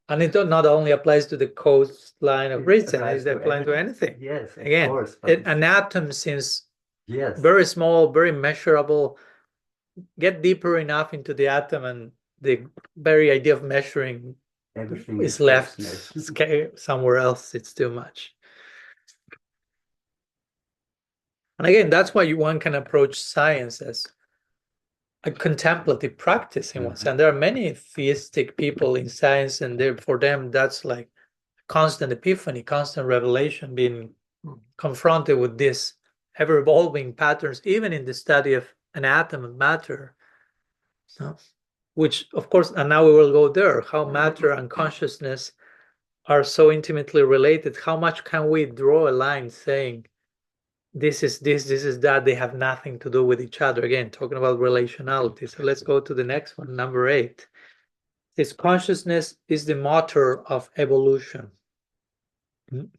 And it not only applies to the coastline of Britain, it applies to anything. Yes, again, of course. An atom seems very small, very measurable. Get deeper enough into the atom, and the very idea of measuring everything is left somewhere else. It's too much. And again, that's why one can approach science as a contemplative practice in one sense. There are many theistic people in science, and for them, that's like constant epiphany, constant revelation, being confronted with this ever-evolving patterns, even in the study of an atom of matter. No? Which, of course, and now we will go there, how matter and consciousness are so intimately related. How much can we draw a line saying this is this is that, they have nothing to do with each other? Again, talking about relationality. So let's go to the next one, number 8. This consciousness is the motor of evolution.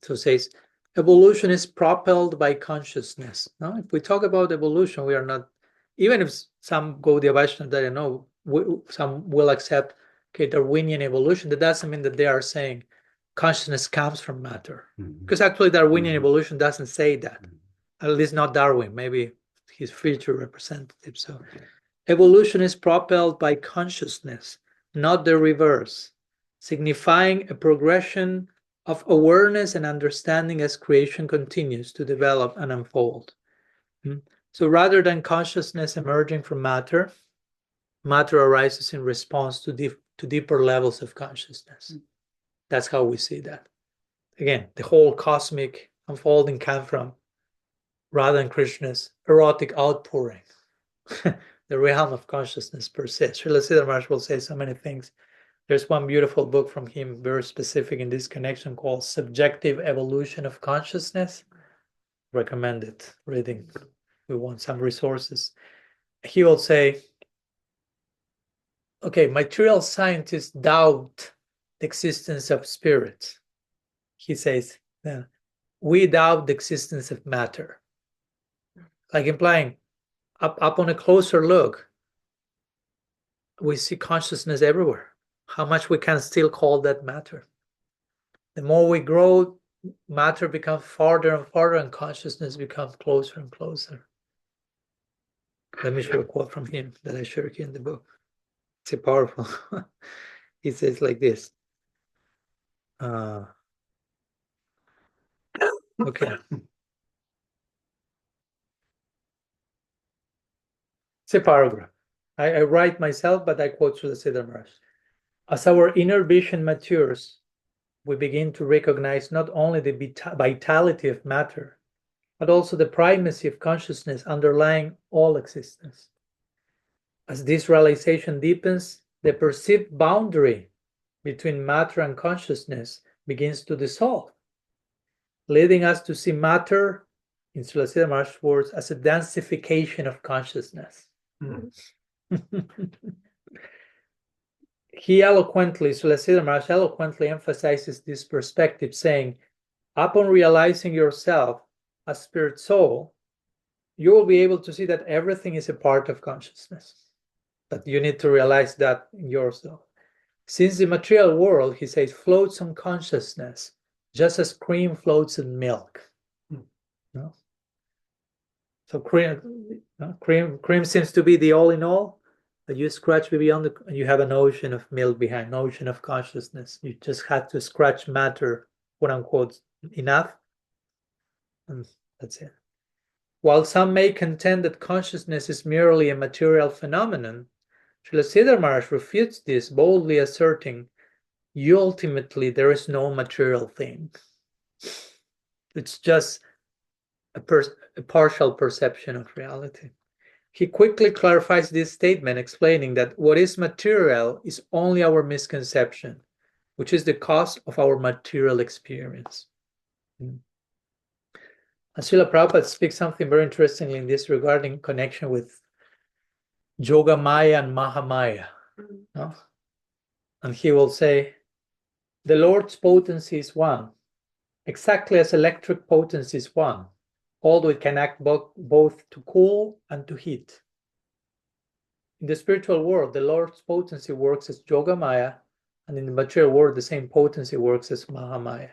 So it says evolution is propelled by consciousness. No? If we talk about evolution, we are not, even if some Gaudiya Vaishnava, that I know, some will accept, okay, Darwinian evolution, that doesn't mean that they are saying consciousness comes from matter. Because actually Darwinian evolution doesn't say that. At least not Darwin, maybe his future representative. So evolution is propelled by consciousness, not the reverse, signifying a progression of awareness and understanding as creation continues to develop and unfold. So rather than consciousness emerging from matter, matter arises in response to deeper levels of consciousness. That's how we see that. Again, the whole cosmic unfolding comes from Radha and Krishna's erotic outpouring. The realm of consciousness persists. Srila Siddhar Maharaj will say so many things. There's one beautiful book from him, very specific in this connection, called Subjective Evolution of Consciousness. Recommend it, reading. We want some resources. He will say, okay, material scientists doubt the existence of spirit. He says, we doubt the existence of matter. Like implying, upon a closer look, we see consciousness everywhere. How much we can still call that matter. The more we grow, matter becomes farther and farther, and consciousness becomes closer and closer. Let me share a quote from him that I share here in the book. It's powerful. He says like this. Okay. It's a paragraph. I write myself, but I quote Srila Siddhar Maharaj. As our inner vision matures, we begin to recognize not only the vitality of matter, but also the primacy of consciousness underlying all existence. As this realization deepens, the perceived boundary between matter and consciousness begins to dissolve, leading us to see matter, in Srila Siddhar Maharaj's words, as a densification of consciousness. He eloquently, Srila Siddhar Maharaj eloquently emphasizes this perspective, saying, upon realizing yourself as spirit soul, you will be able to see that everything is a part of consciousness. But you need to realize that in yourself. Since the material world, he says, floats on consciousness, just as cream floats in milk. No? So cream seems to be the all in all, but you scratch beyond and you have an ocean of milk behind, an ocean of consciousness. You just have to scratch matter, quote unquote, enough, and that's it. While some may contend that consciousness is merely a material phenomenon, Srila Siddhar Maharaj refutes this, boldly asserting, ultimately there is no material thing. It's just a partial perception of reality. He quickly clarifies this statement, explaining that what is material is only our misconception, which is the cause of our material experience. And Srila Prabhupada speaks something very interesting in this regarding connection with Yoga Maya and Mahamaya. No? And he will say, the Lord's potency is one, exactly as electric potency is one, although it can act both to cool and to heat. In the spiritual world, the Lord's potency works as Yoga Maya, and in the material world, the same potency works as Mahamaya.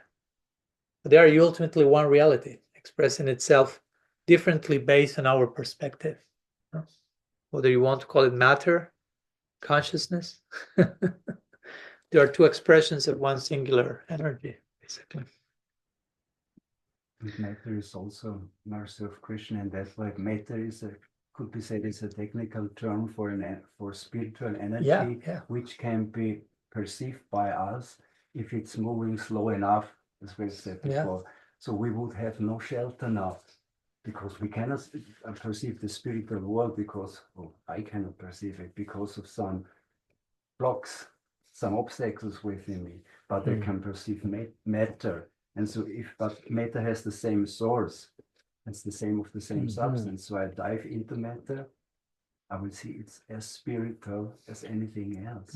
But they are ultimately one reality, expressing itself differently based on our perspective. Whether you want to call it matter, consciousness, there are two expressions of one singular energy, basically. And matter is also mercy of Krishna, and that's like matter is could be said is a technical term for spiritual energy, which can be perceived by us if it's moving slow enough, as we said before. So we would have no shelter now. because we cannot perceive the spiritual world because I cannot perceive it because of some blocks, some obstacles within me, but I can perceive matter. And so but matter has the same source, it's the same of the same substance. So I dive into matter, I will see it's as spiritual as anything else.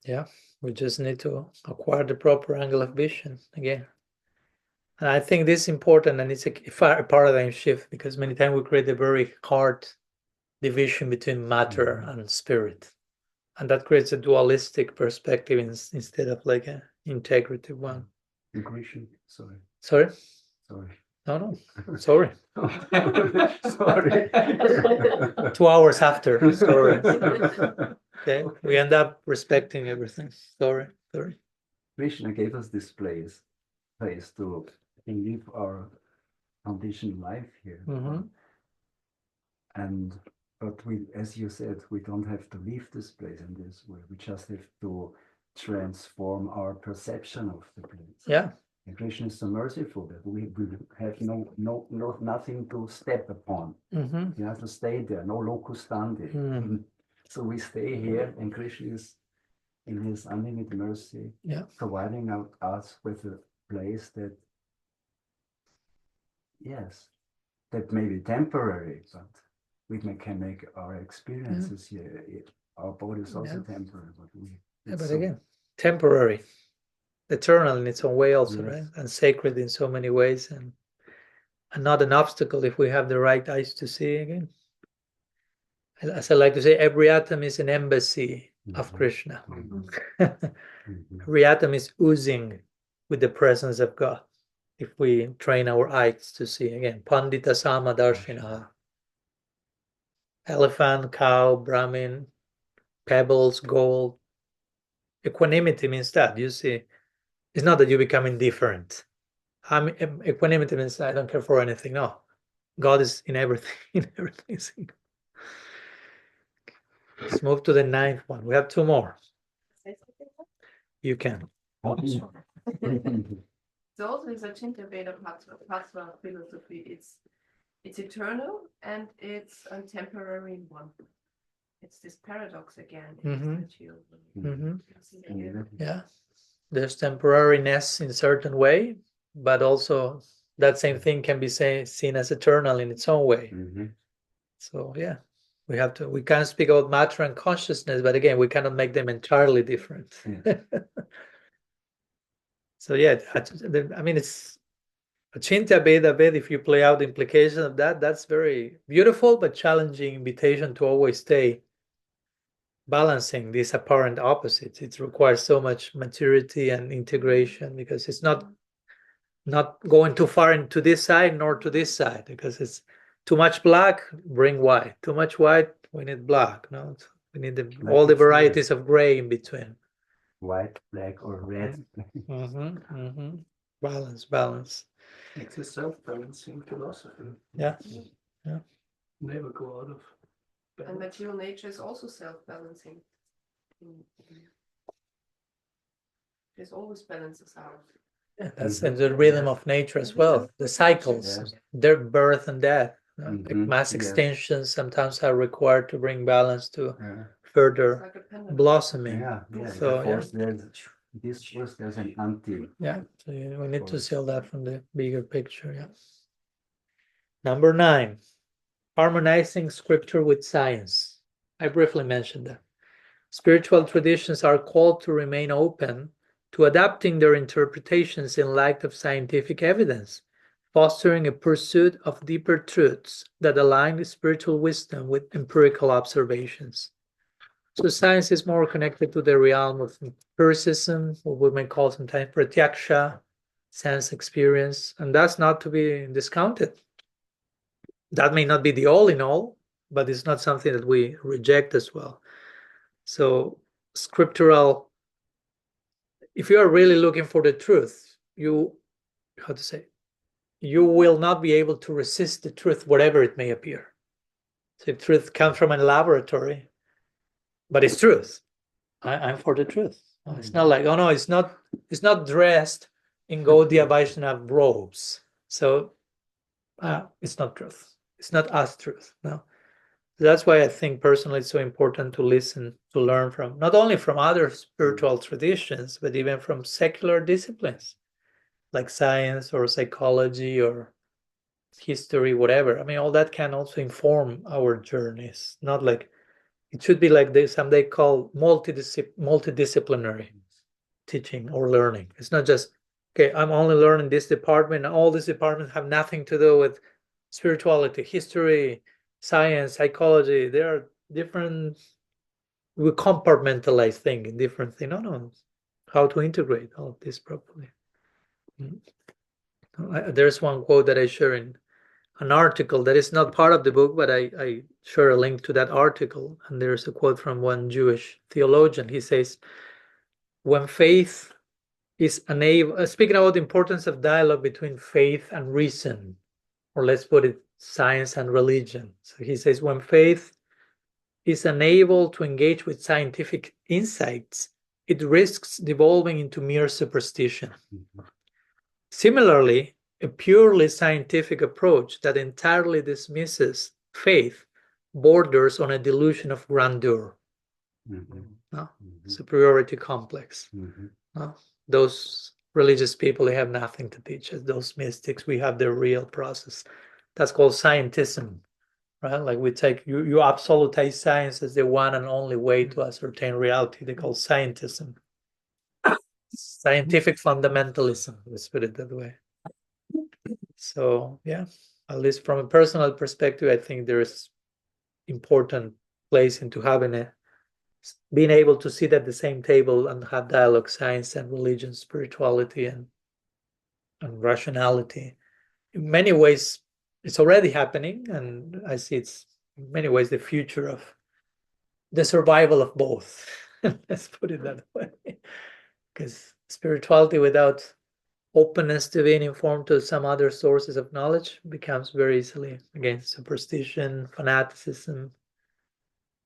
Yeah, we just need to acquire the proper angle of vision again. And I think this is important, and it's a paradigm shift, because many times we create a very hard division between matter and spirit. And that creates a dualistic perspective instead of like an integrative one. Krishna, sorry. Sorry? Sorry. No. Sorry. Sorry. 2 hours after. Sorry. Okay. We end up respecting everything. Sorry. Krishna gave us this place to live our conditioned life here. But we, as you said, we don't have to leave this place in this way. We just have to transform our perception of the place. Yeah. And Krishna is so merciful that we have nothing to step upon. You have to stay there, no locus standi. So we stay here, and Krishna is in his unlimited mercy, providing us with a place that, that may be temporary, but we can make our experiences here. Our body is also temporary, but again, temporary, eternal in its own way also, right? And sacred in so many ways, and not an obstacle if we have the right eyes to see again. As I like to say, every atom is an embassy of Krishna. Every atom is oozing with the presence of God if we train our eyes to see again. Pandita Sama Darshinaha. Elephant, cow, Brahmin, pebbles, gold. Equanimity means that, you see. It's not that you become indifferent. Equanimity means I don't care for anything. No. God is in everything. In everything. Let's move to the 9th one. We have 2 more. You can. So also is a Chinta-Veda Patra philosophy. It's eternal and it's a temporary one. It's this paradox again. Yeah. There's temporariness in a certain way, but also that same thing can be seen as eternal in its own way. So we can't speak about matter and consciousness, but again, we cannot make them entirely different. So I mean, it's a Chinta Veda bit. If you play out the implication of that, that's very beautiful but challenging invitation to always stay balancing these apparent opposites. It requires so much maturity and integration, because it's not going too far into this side nor to this side, because it's too much black, bring white. Too much white, we need black. No, we need all the varieties of gray in between. White, black, or red. Balance. It's a self-balancing philosophy. Yeah. Never go out of balance. And material nature is also self-balancing. There's always balances out. Yeah, that's the rhythm of nature as well. The cycles, their birth and death. Mass extensions sometimes are required to bring balance to further blossoming. There's an anti. Yeah, so we need to see that from the bigger picture. Yeah. Number 9, harmonizing scripture with science. I briefly mentioned that. Spiritual traditions are called to remain open to adapting their interpretations in light of scientific evidence, fostering a pursuit of deeper truths that align spiritual wisdom with empirical observations. So science is more connected to the realm of empiricism, what we may call sometimes pratyaksha, sense experience, and that's not to be discounted. That may not be the all in all, but it's not something that we reject as well. So scriptural, if you are really looking for the truth, you will not be able to resist the truth, whatever it may appear. So if truth comes from a laboratory, but it's truth, I'm for the truth. It's not like, oh no, it's not dressed in Gaudiya Vaishnava robes. So it's not truth. It's not us truth. No. That's why I think personally it's so important to listen, to learn from, not only from other spiritual traditions, but even from secular disciplines like science or psychology or history, whatever. I mean, all that can also inform our journeys. Not like it should be like this, some they call multidisciplinary teaching or learning. It's not just, okay, I'm only learning this department, and all these departments have nothing to do with spirituality, history, science, psychology. There are different, we compartmentalize things in different things. No, how to integrate all of this properly. There's one quote that I share in an article that is not part of the book, but I share a link to that article. And there's a quote from one Jewish theologian. He says, when faith is unable, speaking about the importance of dialogue between faith and reason, or let's put it, science and religion. So he says, when faith is unable to engage with scientific insights, it risks devolving into mere superstition. Similarly, a purely scientific approach that entirely dismisses faith borders on a delusion of grandeur, superiority complex. Those religious people, they have nothing to teach us. Those mystics, we have their real process. That's called scientism, right? Like we take, you absolutize science as the one and only way to ascertain reality. They call scientism. Scientific fundamentalism, let's put it that way. So yeah, at least from a personal perspective, I think there is important place into having being able to sit at the same table and have dialogue, science and religion, spirituality and rationality. In many ways, it's already happening, and I see it's in many ways the future of the survival of both. Let's put it that way, because spirituality without openness to being informed to some other sources of knowledge becomes very easily, again, superstition, fanaticism.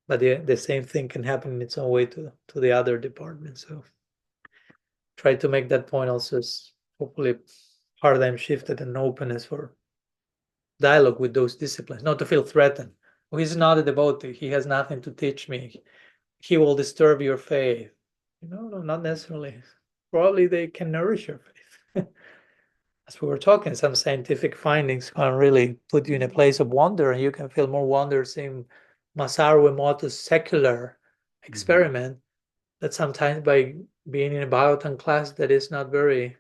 But the same thing can happen in its own way to the other departments. So try to make that point also as hopefully paradigm shifted and openness for dialogue with those disciplines, not to feel threatened. Oh, he's not a devotee. He has nothing to teach me. He will disturb your faith. No, not necessarily. Probably they can nourish your faith. As we were talking, some scientific findings can really put you in a place of wonder, and you can feel more wonder seeing Masaru Emoto's secular experiment that sometimes by being in a Bhagavatam class that is not very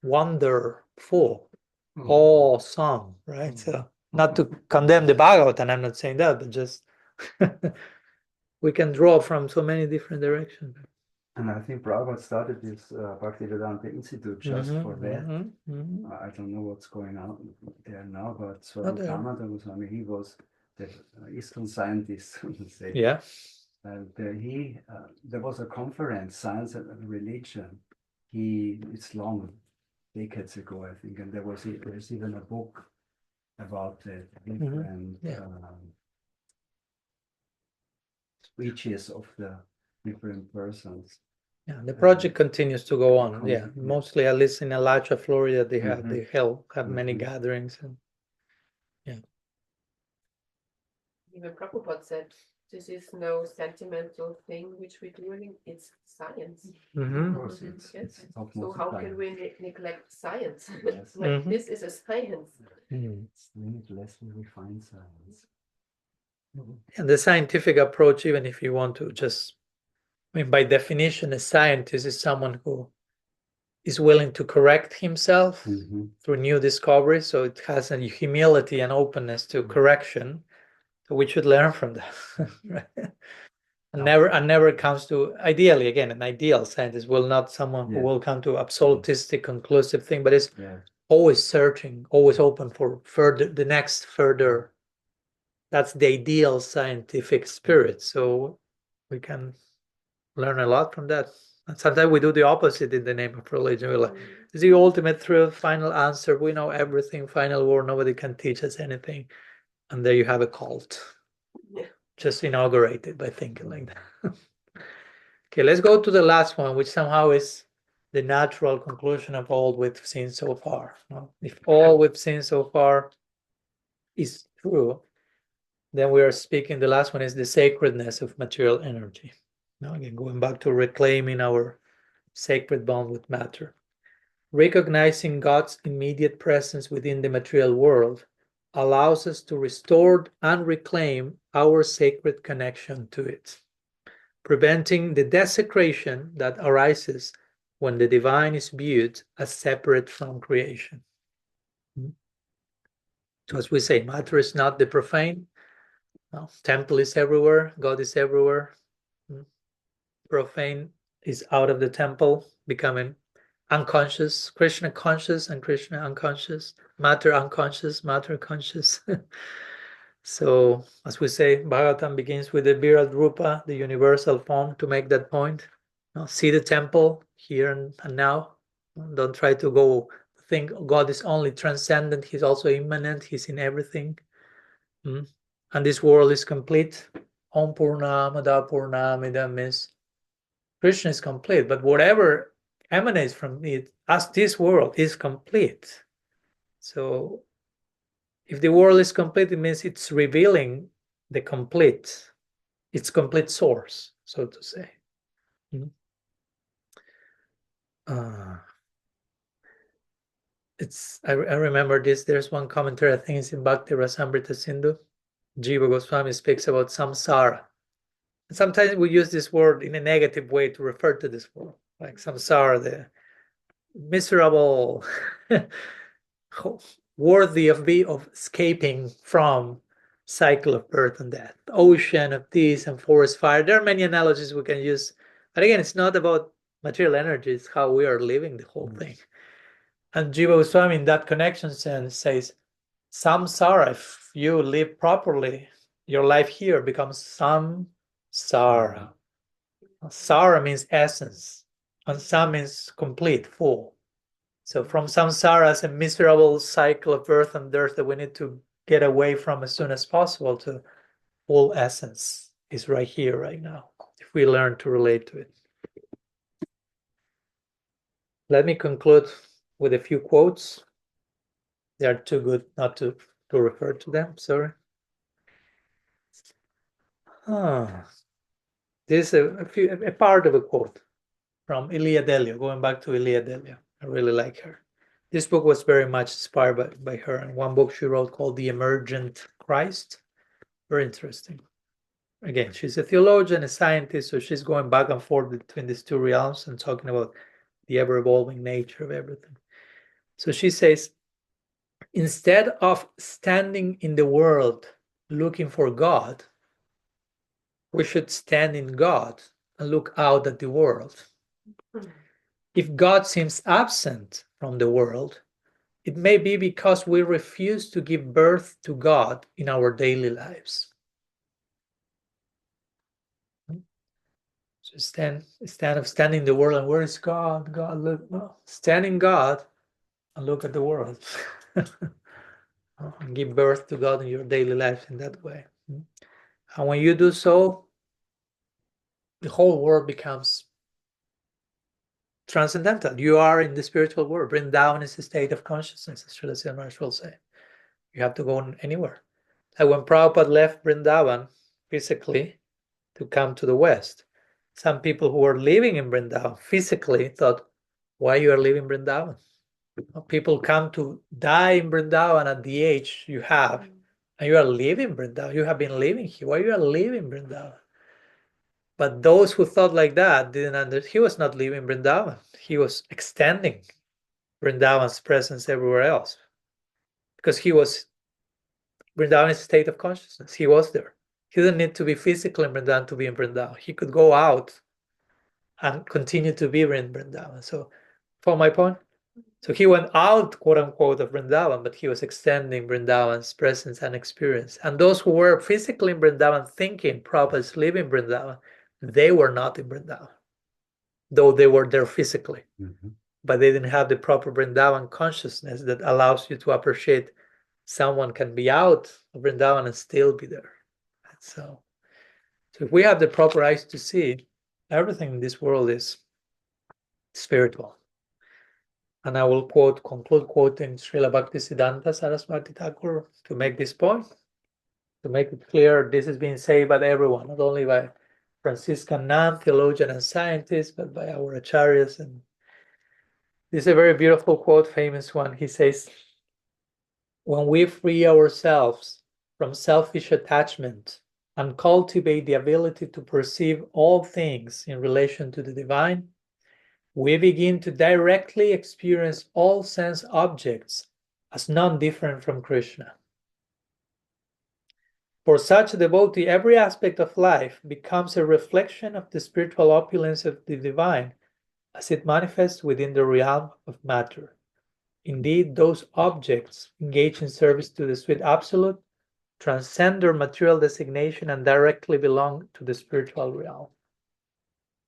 wonderful, awesome, right? So not to condemn the Bhagavatam, I'm not saying that, but just we can draw from so many different directions. And I think Prabhupada started this Bhaktivedanta Institute just for that. I don't know what's going on there now, but Swami Padmanabha, he was the Eastern scientist, say. Yeah. And there was a conference, Science and Religion. It's long, decades ago, I think, and there's even a book about the different speeches of the different persons. Yeah, the project continues to go on. Yeah, mostly at least in Alachua, Florida, they have many gatherings. And even Prabhupada said, this is no sentimental thing which we're doing, it's science. Of course, it's so how can we neglect science? Yes. This is a science. It's limitlessly refined science. And the scientific approach, even if you want to just, I mean, by definition, a scientist is someone who is willing to correct himself through new discoveries. So it has a humility and openness to correction. So we should learn from that. Right? And never comes to, ideally, again, an ideal scientist will not someone who will come to absolutistic, conclusive thing, but it's always searching, always open for the next further. That's the ideal scientific spirit. So we can learn a lot from that. And sometimes we do the opposite in the name of religion. We're like, it's the ultimate truth, final answer. We know everything, final word. Nobody can teach us anything. And there you have a cult. Just inaugurated by thinking like that. Okay, let's go to the last one, which somehow is the natural conclusion of all we've seen so far. If all we've seen so far is true, then we are speaking, the last one is the sacredness of material energy. Now again, going back to reclaiming our sacred bond with matter. Recognizing God's immediate presence within the material world allows us to restore and reclaim our sacred connection to it, preventing the desecration that arises when the divine is viewed as separate from creation. So as we say, matter is not the profane. No, temple is everywhere, God is everywhere. Profane is out of the temple, becoming unconscious, Krishna conscious and Krishna unconscious, matter unconscious, matter conscious. So, as we say, Bhagavatam begins with the Virat Rupa, the universal form, to make that point. See the temple here and now. Don't try to go think God is only transcendent, He's also immanent, He's in everything. And this world is complete. Om Purnamada Purnamidam is Krishna is complete, but whatever emanates from it, as this world is complete. So if the world is complete, it means it's revealing the complete, its complete source, so to say. I remember this. There's one commentary, I think it's in Bhakti Rasamrita Sindhu. Jiva Goswami speaks about samsara. And sometimes we use this word in a negative way to refer to this world, like samsara, the miserable, worthy of escaping from cycle of birth and death, ocean of this and forest fire. There are many analogies we can use, but again, it's not about material energy, it's how we are living the whole thing. And Jiva Goswami in that connection sense says, samsara, if you live properly, your life here becomes samsara. Sara means essence, and sam means complete, full. So from samsara as a miserable cycle of birth and death that we need to get away from as soon as possible, to full essence is right here, right now, if we learn to relate to it. Let me conclude with a few quotes. They are too good not to refer to them, sorry. This is a part of a quote from Ilia Delio, going back to Ilia Delio. I really like her. This book was very much inspired by her, and one book she wrote called The Emergent Christ. Very interesting. Again, she's a theologian, a scientist, so she's going back and forth between these two realms and talking about the ever-evolving nature of everything. So she says, instead of standing in the world looking for God, we should stand in God and look out at the world. If God seems absent from the world, it may be because we refuse to give birth to God in our daily lives. So instead of standing in the world and where is God? God, look, no. Stand in God and look at the world. And give birth to God in your daily life in that way. And when you do so, the whole world becomes transcendental. You are in the spiritual world. Vrindavan is a state of consciousness, as Srila Maharaj will say. You have to go anywhere. Like when Prabhupada left Vrindavan physically to come to the West, some people who were living in Vrindavan physically thought, why you are leaving Vrindavan? People come to die in Vrindavan at the age you have, and you are leaving Vrindavan. You have been living here. Why you are leaving Vrindavan? But those who thought like that didn't understand. He was not leaving Vrindavan. He was extending Vrindavan's presence everywhere else. Because Vrindavan is a state of consciousness. He was there. He didn't need to be physically in Vrindavan to be in Vrindavan. He could go out and continue to be in Vrindavan. So, for my point, so he went out, quote unquote, of Vrindavan, but he was extending Vrindavan's presence and experience. And those who were physically in Vrindavan thinking Prabhupada is leaving Vrindavan, they were not in Vrindavan, though they were there physically. But they didn't have the proper Vrindavan consciousness that allows you to appreciate someone can be out of Vrindavan and still be there. So if we have the proper eyes to see, everything in this world is spiritual. And I will conclude quoting Srila Bhaktisiddhanta Saraswati Thakur to make this point, to make it clear this is being said by everyone, not only by Franciscan nun, theologian, and scientist, but by our acharyas. And this is a very beautiful quote, famous one. He says, when we free ourselves from selfish attachment and cultivate the ability to perceive all things in relation to the divine, we begin to directly experience all sense objects as non-different from Krishna. For such a devotee, every aspect of life becomes a reflection of the spiritual opulence of the divine as it manifests within the realm of matter. Indeed, those objects engaged in service to the sweet absolute transcend their material designation and directly belong to the spiritual realm.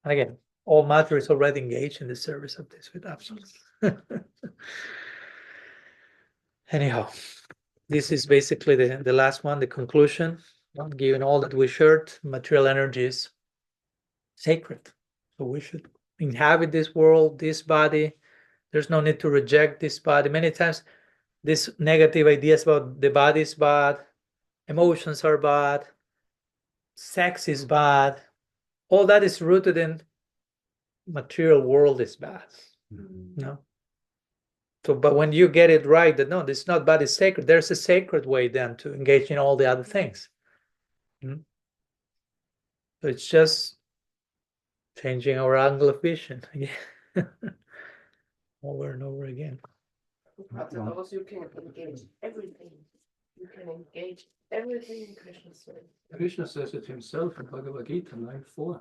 And again, all matter is already engaged in the service of the sweet absolute. Anyhow, this is basically the last one, the conclusion. Given all that we shared, material energy is sacred. So we should inhabit this world, this body. There's no need to reject this body. Many times, these negative ideas about the body is bad, emotions are bad, sex is bad, all that is rooted in material world is bad. No. So, but when you get it right, that no, this is not bad, it's sacred. There's a sacred way then to engage in all the other things. So it's just changing our angle of vision over and over again. Because you can engage everything. You can engage everything in Krishna's way. Krishna says it himself in Bhagavad Gita 9:4.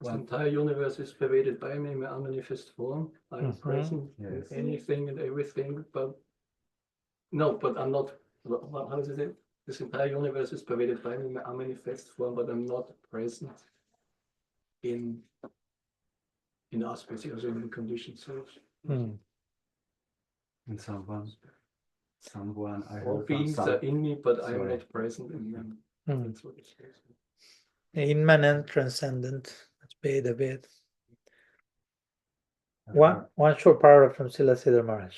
The entire universe is pervaded by me in my unmanifest form. I am present with anything and everything, but I'm not. How does it say? This entire universe is pervaded by me in my unmanifest form, but I'm not present in aspects, also in the conditioned souls. And someone I All heard beings are in me, but I am not present in them. That's what it says. Immanent, transcendent. Let's pay the bit. One short paragraph from Srila Siddhar Maharaj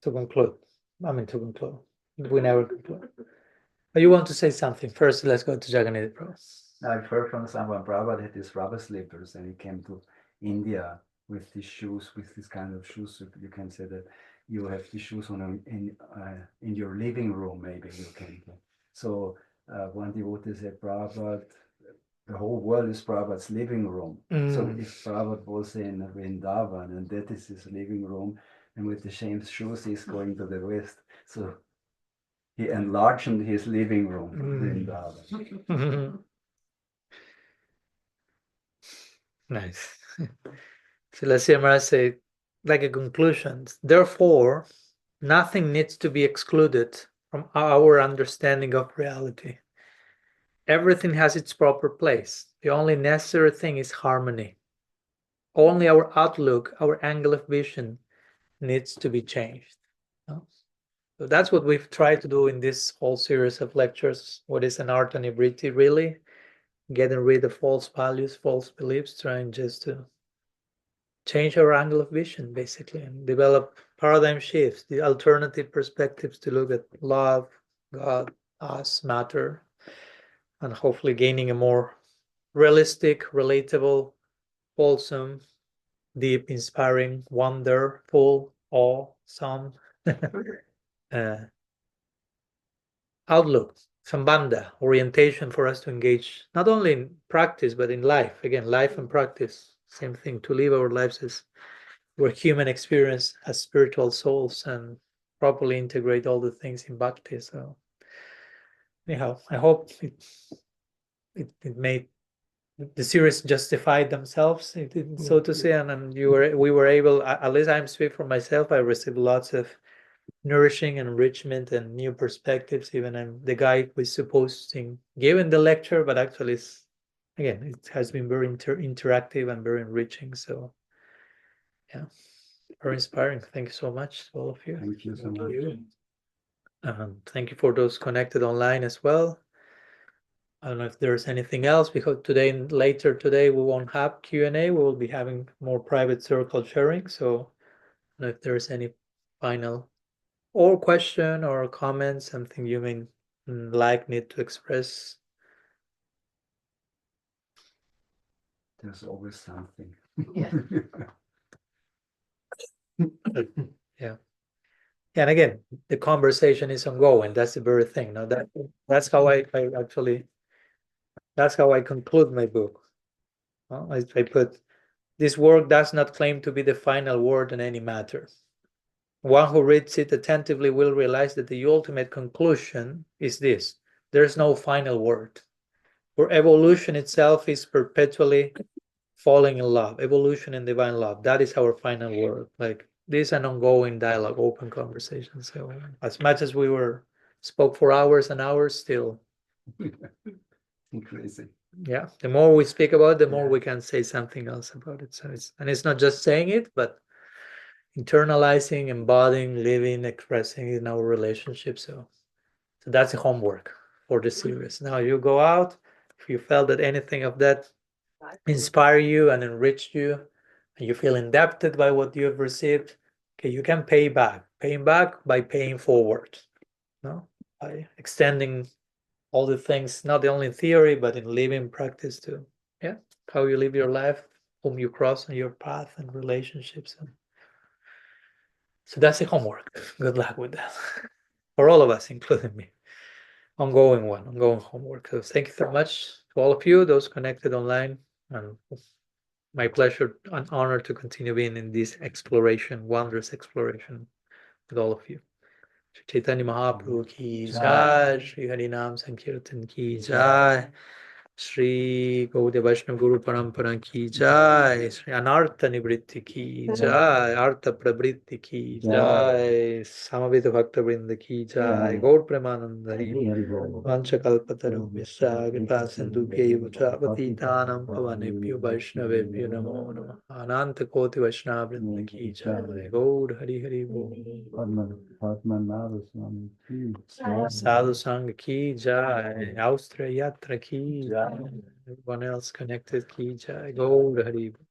to conclude. We never conclude. But you want to say something first? Let's go to Jagannath Prabhu. I've heard from someone, Prabhupada had these rubber slippers, and he came to India with these shoes, with this kind of shoes. So you can say that you have these shoes on in your living room, maybe you can. So one devotee said, Prabhupada, the whole world is Prabhupada's living room. So if Prabhupada was in Vrindavan and that is his living room, and with the same shoes he's going to the west. So he enlarged his living room, Vrindavan. Nice. So let's see, Maharaj say, like a conclusion. Therefore, nothing needs to be excluded from our understanding of reality. Everything has its proper place. The only necessary thing is harmony. Only our outlook, our angle of vision needs to be changed. So that's what we've tried to do in this whole series of lectures. What is Anartha Nivritti really? Getting rid of false values, false beliefs, trying just to change our angle of vision, basically, and develop paradigm shifts, the alternative perspectives to look at love, God, us, matter, and hopefully gaining a more realistic, relatable, wholesome, deep, inspiring, wonderful, awesome outlook, sambandha, orientation for us to engage not only in practice but in life. Again, life and practice, same thing, to live our lives as we're human experience as spiritual souls and properly integrate all the things in bhakti. So anyhow, I hope it made the series justified themselves, so to say, and we were able, at least I'm speaking for myself, I received lots of nourishing enrichment and new perspectives. Even I'm the guy who is supposed to give the lecture, but actually it has been very interactive and very enriching. So yeah, very inspiring. Thank you so much to all of you. Thank you so much. Thank you for those connected online as well. I don't know if there's anything else, because later today we won't have Q&A. We will be having more private circle sharing. So And if there's any final or question or comment, something you may need to express. There's always something. Yeah. Yeah. And again, the conversation is ongoing. That's the very thing. Now that's how I actually, that's how I conclude my book. I put, this work does not claim to be the final word on any matter. One who reads it attentively will realize that the ultimate conclusion is this: there's no final word. For evolution itself is perpetually falling in love. Evolution and divine love. That is our final word. Like, this is an ongoing dialogue, open conversation. So as much as we spoke for hours and hours, still. Crazy. Yeah. The more we speak about it, the more we can say something else about it. So it's not just saying it, but internalizing, embodying, living, expressing in our relationship. So that's the homework for the series. Now you go out. If you felt that anything of that inspire you and enrich you, and you feel indebted by what you have received, okay, you can pay back. Paying back by paying forward. No? By extending all the things, not only in theory, but in living practice too. Yeah. How you live your life, whom you cross on your path and relationships. So that's the homework. Good luck with that. For all of us, including me. Ongoing homework. So thank you so much to all of you, those connected online. And my pleasure and honor to continue being in this exploration, wondrous exploration with all of you. Shri Chaitanya Mahaprabhu ki jai, Shri Harinam Sankirtan ki jai, Shri Gaudiya Vaishnava Guru Parampara ki jai, Shri Anartha Nivritti ki jai, Artha Prabritti ki jai, Samavita Bhakta Vrinda ki jai, Gaur Premananda Vancha Kalpataru Vishya Kripa Sindhu Keva Patitanam Pavanebhyo Vaishnavebhyo Namo Namah. Ananta Koti Vaishnava Vrinda ki jai, Gaur Hari Hari Bol. Padmanabha Swami ki Sadhu Sangha ki jai, Austria Yatra ki jai, everyone else connected ki jai, Gaur Hari Bol.